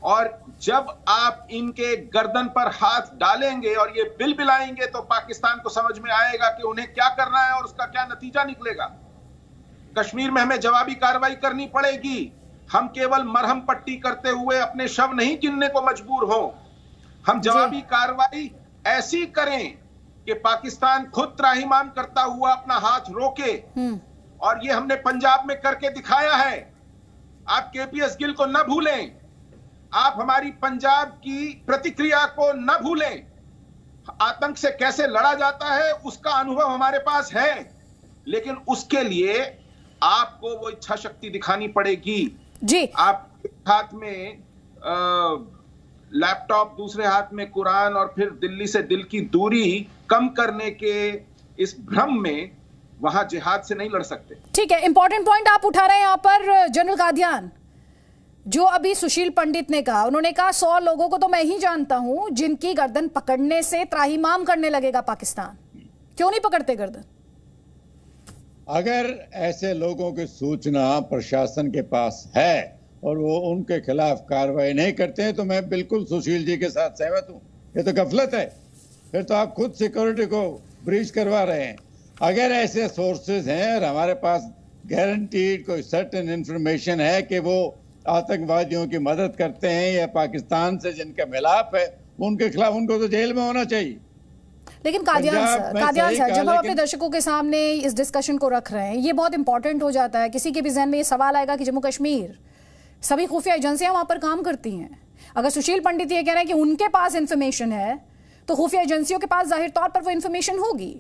और जब आप इनके गर्दन पर हाथ डालेंगे और ये बिल बिलाएंगे तो पाकिस्तान को समझ में आएगा कि उन्हें क्या करना है और उसका क्या नतीजा निकलेगा। कश्मीर में हमें जवाबी कार्रवाई करनी पड़ेगी। हम केवल मरहम पट्टी करते हुए अपने शव नहीं गिनने को मजबूर हो। हम जवाबी कार्रवाई ऐसी करें कि पाकिस्तान खुद त्राहिमाम करता हुआ अपना हाथ रोके। और ये हमने पंजाब में करके दिखाया है। आप केपीएस गिल को न भूलें, आप हमारी पंजाब की प्रतिक्रिया को न भूलें। आतंक से कैसे लड़ा जाता है उसका अनुभव हमारे पास है, लेकिन उसके लिए आपको वो इच्छा शक्ति दिखानी पड़ेगी। जी, आपके हाथ में लैपटॉप, दूसरे हाथ में कुरान और फिर दिल्ली से दिल की दूरी कम करने के इस भ्रम में वहां जिहाद से नहीं लड़ सकते। ठीक है, इंपॉर्टेंट पॉइंट आप उठा रहे हैं यहाँ पर जनरल कादियान। जो अभी सुशील पंडित ने कहा, उन्होंने कहा 100 लोगों को तो मैं ही जानता हूं जिनकी गर्दन पकड़ने से त्राहिमाम करने लगेगा पाकिस्तान। क्यों नहीं पकड़ते गर्दन? अगर ऐसे लोगों की सूचना प्रशासन के पास है और वो उनके खिलाफ कार्रवाई नहीं करते हैं तो मैं बिल्कुल सुशील जी के साथ सहमत हूं। ये तो गफलत है, फिर तो आप खुद सिक्योरिटी को ब्रीच करवा रहे हैं। अगर ऐसे सोर्सेज हैं और हमारे पास गारंटीड कोई सर्टेन इंफॉर्मेशन है कि वो आतंकवादियों की मदद करते हैं या पाकिस्तान से जिनका मिलाप है, उनके खिलाफ उनको तो जेल में होना चाहिए। लेकिन कादियान सर, जब हम अपने दर्शकों के सामने इस डिस्कशन को रख रहे हैं, ये बहुत इंपॉर्टेंट हो जाता है। किसी के भी जहन में ये सवाल आएगा कि जम्मू कश्मीर सभी खुफिया एजेंसियां वहां पर काम करती हैं। अगर सुशील पंडित ये कह रहे हैं कि उनके पास इंफॉर्मेशन है, तो खुफिया एजेंसियों के पास जाहिर तौर पर वो इंफॉर्मेशन होगी।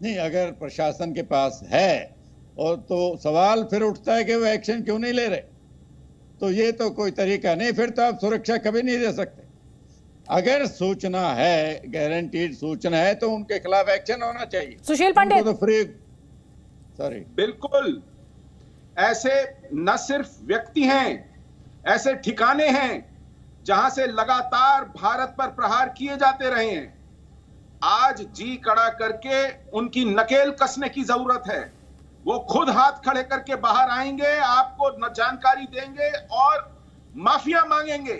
नहीं, अगर प्रशासन के पास है और तो सवाल फिर उठता है कि वो एक्शन क्यों नहीं ले रहे। तो ये तो कोई तरीका नहीं, फिर तो आप सुरक्षा कभी नहीं दे सकते। अगर सूचना है, गारंटीड सूचना है, तो उनके खिलाफ एक्शन होना चाहिए। सुशील पंडित तो फ्री सॉरी बिल्कुल, ऐसे न सिर्फ व्यक्ति हैं, ऐसे ठिकाने हैं जहां से लगातार भारत पर प्रहार किए जाते रहे हैं। आज जी कड़ा करके उनकी नकेल कसने की जरूरत है। वो खुद हाथ खड़े करके बाहर आएंगे, आपको जानकारी देंगे और माफिया मांगेंगे,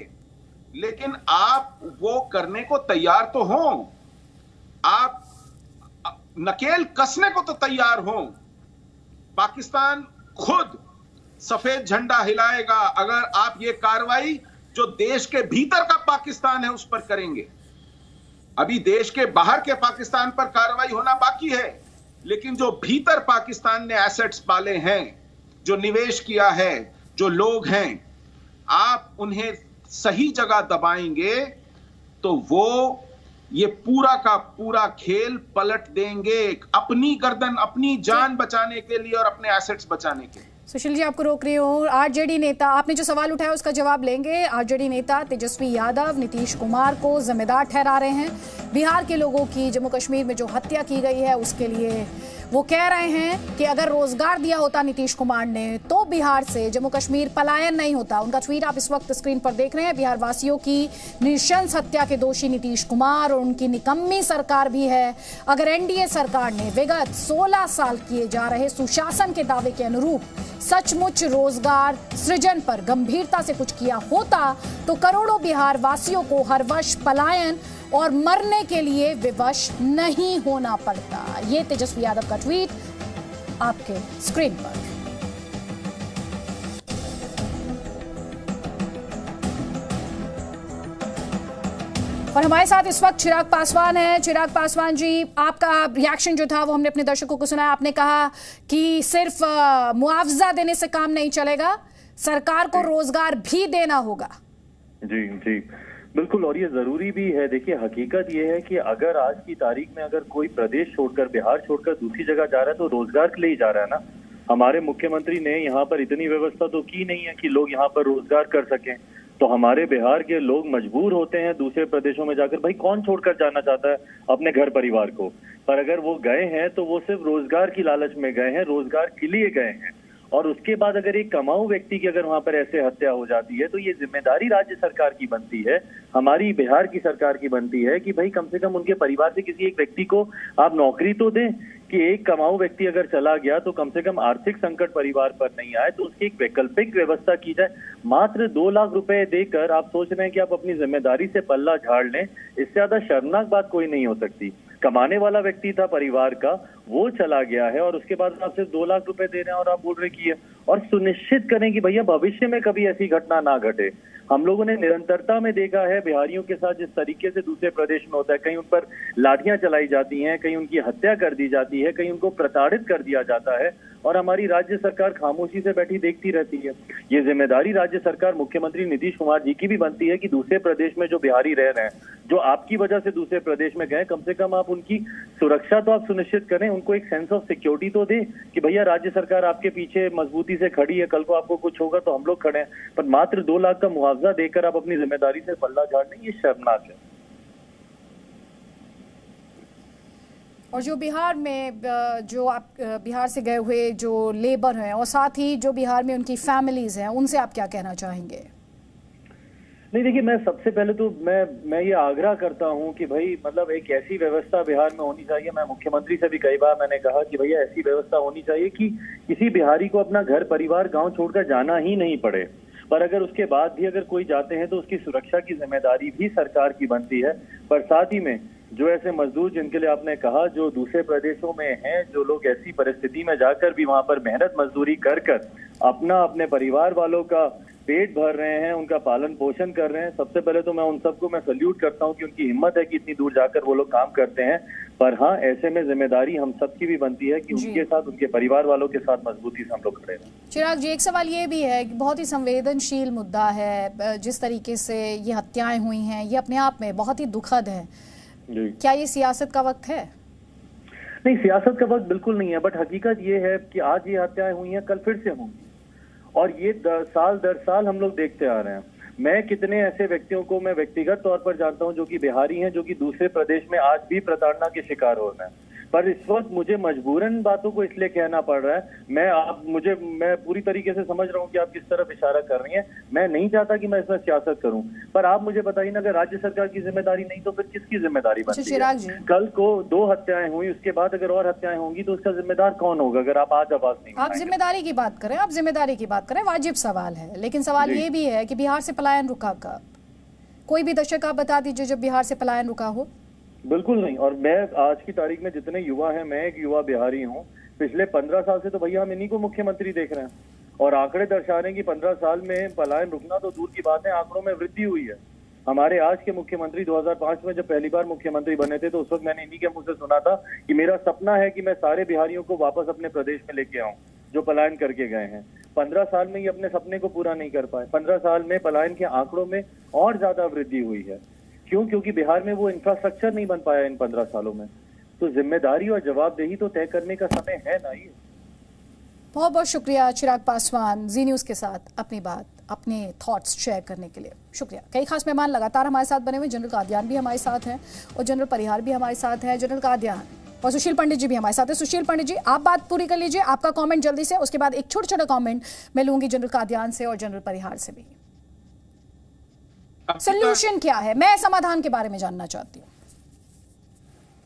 लेकिन आप वो करने को तैयार तो हो, आप नकेल कसने को तो तैयार हो। पाकिस्तान खुद सफेद झंडा हिलाएगा अगर आप ये कार्रवाई जो देश के भीतर का पाकिस्तान है उस पर करेंगे। अभी देश के बाहर के पाकिस्तान पर कार्रवाई होना बाकी है, लेकिन जो भीतर पाकिस्तान ने एसेट्स पाले हैं, जो निवेश किया है, जो लोग हैं, आप उन्हें सही जगह दबाएंगे तो वो ये पूरा का पूरा खेल पलट देंगे, अपनी गर्दन, अपनी जान बचाने के लिए और अपने एसेट्स बचाने के लिए। सुशील जी, आपको रोक रही हूँ। आरजेडी नेता, आपने जो सवाल उठाया उसका जवाब लेंगे। आरजेडी नेता तेजस्वी यादव नीतीश कुमार को जिम्मेदार ठहरा रहे हैं बिहार के लोगों की जम्मू कश्मीर में जो हत्या की गई है उसके लिए। वो कह रहे हैं कि अगर रोजगार दिया होता नीतीश कुमार ने तो बिहार से जम्मू कश्मीर पलायन नहीं होता। उनका ट्वीट आप इस वक्त स्क्रीन पर देख रहे हैं। बिहार वासियों की नृशंस हत्या के दोषी नीतीश कुमार और उनकी निकम्मी सरकार भी है। अगर एनडीए सरकार ने विगत 16 साल किए जा रहे सुशासन के दावे के अनुरूप सचमुच रोजगार सृजन पर गंभीरता से कुछ किया होता तो करोड़ों बिहार वासियों को हर वर्ष पलायन और मरने के लिए विवश नहीं होना पड़ता। ये तेजस्वी यादव का ट्वीट आपके स्क्रीन पर। और हमारे साथ इस वक्त चिराग पासवान हैं। चिराग पासवान जी, आपका रिएक्शन जो था वो हमने अपने दर्शकों को सुनाया। आपने कहा कि सिर्फ मुआवजा देने से काम नहीं चलेगा, सरकार को रोजगार भी देना होगा। जी जी बिल्कुल, और ये जरूरी भी है। देखिए, हकीकत ये है कि अगर आज की तारीख में अगर कोई प्रदेश छोड़कर, बिहार छोड़कर दूसरी जगह जा रहा है तो रोजगार के लिए ही जा रहा है ना। हमारे मुख्यमंत्री ने यहाँ पर इतनी व्यवस्था तो की नहीं है कि लोग यहाँ पर रोजगार कर सकें, तो हमारे बिहार के लोग मजबूर होते हैं दूसरे प्रदेशों में जाकर। भाई कौन छोड़कर जाना चाहता है अपने घर परिवार को? पर अगर वो गए हैं तो वो सिर्फ रोजगार की लालच में गए हैं, रोजगार के लिए गए हैं। और उसके बाद अगर एक कमाऊ व्यक्ति की अगर वहां पर ऐसे हत्या हो जाती है तो ये जिम्मेदारी राज्य सरकार की बनती है, हमारी बिहार की सरकार की बनती है कि भाई कम से कम उनके परिवार से किसी एक व्यक्ति को आप नौकरी तो दें, कि एक कमाऊ व्यक्ति अगर चला गया तो कम से कम आर्थिक संकट परिवार पर नहीं आए, तो उसकी एक वैकल्पिक व्यवस्था की जाए। मात्र 2 लाख रुपए देकर आप सोच रहे हैं कि आप अपनी जिम्मेदारी से पल्ला झाड़ लें, इससे ज्यादा शर्मनाक बात कोई नहीं हो सकती। कमाने वाला व्यक्ति था परिवार का, वो चला गया है और उसके बाद आप सिर्फ 2 लाख रुपए दे रहे हैं और आप बोल रहे कि और सुनिश्चित करें कि भैया भविष्य में कभी ऐसी घटना ना घटे। हम लोगों ने निरंतरता में देखा है बिहारियों के साथ जिस तरीके से दूसरे प्रदेश में होता है, कहीं उन पर लाठियां चलाई जाती हैं, कहीं उनकी हत्या कर दी जाती है, कहीं उनको प्रताड़ित कर दिया जाता है और हमारी राज्य सरकार खामोशी से बैठी देखती रहती है। ये जिम्मेदारी राज्य सरकार मुख्यमंत्री नीतीश कुमार जी की भी बनती है कि दूसरे प्रदेश में जो बिहारी रह रहे हैं, जो आपकी वजह से दूसरे प्रदेश में गए, कम से कम आप उनकी सुरक्षा तो आप सुनिश्चित करें, उनको एक सेंस ऑफ सिक्योरिटी तो दें कि भैया राज्य सरकार आपके पीछे मजबूती से खड़ी है, कल को आपको कुछ होगा तो हम लोग खड़े हैं। पर मात्र 2 लाख का मुआवजा मुआवजा देकर आप अपनी जिम्मेदारी से पल्ला झाड़ लें, ये शर्मनाक है। और जो बिहार में जो आप बिहार से गए हुए जो लेबर हैं और साथ ही जो बिहार में उनकी फैमिलीज हैं, उनसे आप क्या कहना चाहेंगे? नहीं देखिए, मैं सबसे पहले तो मैं ये आग्रह करता हूं कि भाई मतलब एक ऐसी व्यवस्था बिहार में होनी चाहिए। मैं मुख्यमंत्री से भी कई बार मैंने कहा कि भैया ऐसी व्यवस्था होनी चाहिए कि किसी बिहारी को अपना घर परिवार गांव छोड़कर जाना ही नहीं पड़े, पर अगर उसके बाद भी अगर कोई जाते हैं तो उसकी सुरक्षा की जिम्मेदारी भी सरकार की बनती है। पर साथ ही में जो ऐसे मजदूर जिनके लिए आपने कहा जो दूसरे प्रदेशों में हैं, जो लोग ऐसी परिस्थिति में जाकर भी वहां पर मेहनत मजदूरी कर अपने परिवार वालों का पेट भर रहे हैं, उनका पालन पोषण कर रहे हैं, सबसे पहले तो मैं उन सबको मैं सल्यूट करता हूं कि उनकी हिम्मत है कि इतनी दूर जाकर वो लोग काम करते हैं। पर हाँ, ऐसे में जिम्मेदारी हम सबकी भी बनती है कि उनके साथ, उनके परिवार वालों के साथ मजबूती से हम लोग खड़े रहें। चिराग जी, एक सवाल ये भी है कि बहुत ही संवेदनशील मुद्दा है, जिस तरीके से ये हत्याएं हुई हैं ये अपने आप में बहुत ही दुखद है। क्या ये सियासत का वक्त है? नहीं, सियासत का वक्त बिल्कुल नहीं है, बट हकीकत ये है कि आज ये हत्याएं हुई हैं, कल फिर से होंगी, और ये साल दर साल हम लोग देखते आ रहे हैं। मैं कितने ऐसे व्यक्तियों को मैं व्यक्तिगत तौर पर जानता हूं जो कि बिहारी हैं, जो कि दूसरे प्रदेश में आज भी प्रताड़ना के शिकार हो रहे हैं। पर इस वक्त मुझे मजबूरन बातों को इसलिए कहना पड़ रहा है। मैं पूरी तरीके से समझ रहा हूं कि आप किस तरफ इशारा कर रही हैं। मैं नहीं चाहता कि मैं इसमें सियासत करूं, पर आप मुझे बताइए ना, अगर राज्य सरकार की जिम्मेदारी नहीं तो फिर किसकी जिम्मेदारी बनती है? कल को 2 हत्याएं हुई, उसके बाद अगर और हत्याएं होंगी तो उसका जिम्मेदार कौन होगा? अगर आप आज आवाज नहीं, आप जिम्मेदारी की बात करें, आप जिम्मेदारी की बात करें, वाजिब सवाल है, लेकिन सवाल ये भी है कि बिहार से पलायन रुका कब? कोई भी दशक आप बता दीजिए जब बिहार से पलायन रुका हो। बिल्कुल नहीं। और मैं आज की तारीख में जितने युवा हैं, मैं एक युवा बिहारी हूँ, पिछले 15 साल से तो भैया हम इन्हीं को मुख्यमंत्री देख रहे हैं, और आंकड़े दर्शा रहे हैं कि 15 साल में पलायन रुकना तो दूर की बात है, आंकड़ों में वृद्धि हुई है। हमारे आज के मुख्यमंत्री 2005 में जब पहली बार मुख्यमंत्री बने थे तो उस वक्त मैंने इन्हीं के मुंह से सुना था कि मेरा सपना है कि मैं सारे बिहारियों को वापस अपने प्रदेश में लेके आऊं जो पलायन करके गए हैं। 15 साल में ये अपने सपने को पूरा नहीं कर पाए। 15 साल में पलायन के आंकड़ों में और ज्यादा वृद्धि हुई है। क्यों? क्योंकि बिहार में वो इंफ्रास्ट्रक्चर नहीं बन पाया इन 15 सालों में। तो जिम्मेदारी और जवाबदेही तो तय करने का समय है ना। ये बहुत बहुत शुक्रिया चिराग पासवान, जी न्यूज़ के साथ अपनी बात, अपने थॉट्स शेयर करने के लिए शुक्रिया। कई खास मेहमान लगातार हमारे साथ बने हुए, जनरल कादियान भी हमारे साथ हैं और जनरल परिहार भी हमारे साथ हैं। जनरल कादियान और सुशील पंडित जी भी हमारे साथ हैं। सुशील पंडित जी, आप बात पूरी कर लीजिए, आपका कमेंट जल्दी से, उसके बाद एक छोटा कमेंट मैं लूंगी जनरल कादियान से और जनरल परिहार से भी। सोल्यूशन क्या है? मैं समाधान के बारे में जानना चाहती हूँ।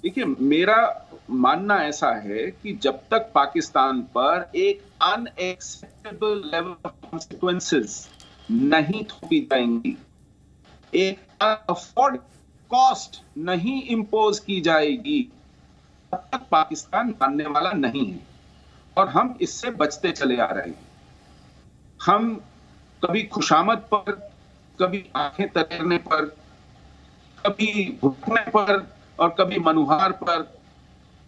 देखिए, मेरा मानना ऐसा है कि जब तक पाकिस्तान पर एक अनएक्सेप्टेबल लेवल ऑफ कॉन्सिक्वेंसेस नहीं थोपी जाएंगी, एक अनअफोर्ड कॉस्ट नहीं इंपोज की जाएगी, तब तक पाकिस्तान मानने वाला नहीं है। और हम इससे बचते चले आ रहे हैं। हम कभी खुशामद पर, कभी आंखें तरेरने पर, कभी भुगतने पर और कभी मनुहार पर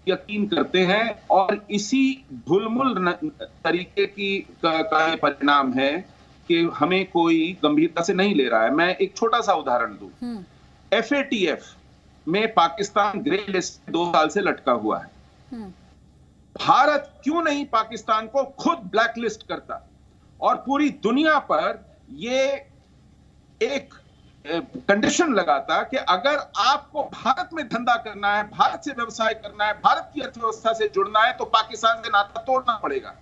यकीन करते हैं, और इसी भुलमुल तरीके का परिणाम है कि हमें कोई गंभीरता से नहीं ले रहा है। मैं एक छोटा सा उदाहरण दूं। FATF में पाकिस्तान ग्रे लिस्ट 2 साल से लटका हुआ है। भारत क्यों नहीं पाकिस्तान को खुद ब्लैक लिस्ट करता और पूरी दुनिया पर ये एक कंडीशन लगाता कि अगर आपको भारत में धंधा करना है, भारत से व्यवसाय करना है, भारत की अर्थव्यवस्था से जुड़ना है, तो पाकिस्तान से नाता तोड़ना पड़ेगा।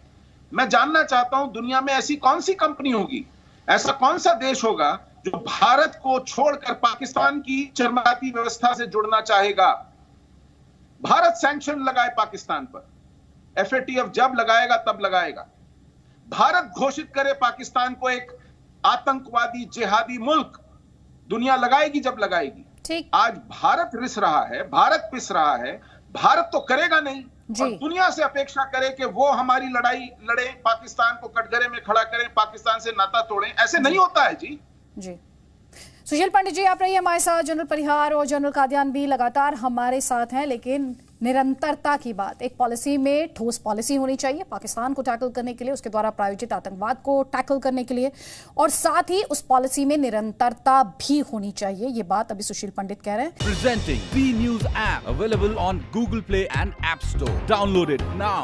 मैं जानना चाहता हूं, दुनिया में ऐसी कौन सी कंपनी होगी, ऐसा कौन सा देश होगा जो भारत को छोड़कर पाकिस्तान की चरमराती व्यवस्था से जुड़ना चाहेगा? भारत सैंक्शन लगाए पाकिस्तान पर, FATF जब लगाएगा तब लगाएगा। भारत घोषित करे पाकिस्तान को एक आतंकवादी जिहादी मुल्क, दुनिया लगाएगी जब लगाएगी। आज भारत रिस रहा है, भारत पिस रहा है, भारत तो करेगा नहीं और दुनिया से अपेक्षा करे कि वो हमारी लड़ाई लड़े, पाकिस्तान को कटघरे में खड़ा करें, पाकिस्तान से नाता तोड़ें। ऐसे नहीं होता है जी। सुशील पंडित जी, आप रहिए हमारे साथ। जनरल परिहार और जनरल कादियान भी लगातार हमारे साथ हैं, लेकिन निरंतरता की बात, एक पॉलिसी में ठोस पॉलिसी होनी चाहिए पाकिस्तान को टैकल करने के लिए, उसके द्वारा प्रायोजित आतंकवाद को टैकल करने के लिए, और साथ ही उस पॉलिसी में निरंतरता भी होनी चाहिए। ये बात अभी सुशील पंडित कह रहे हैं। Presenting B News app available on Google Play and App Store. Download it now.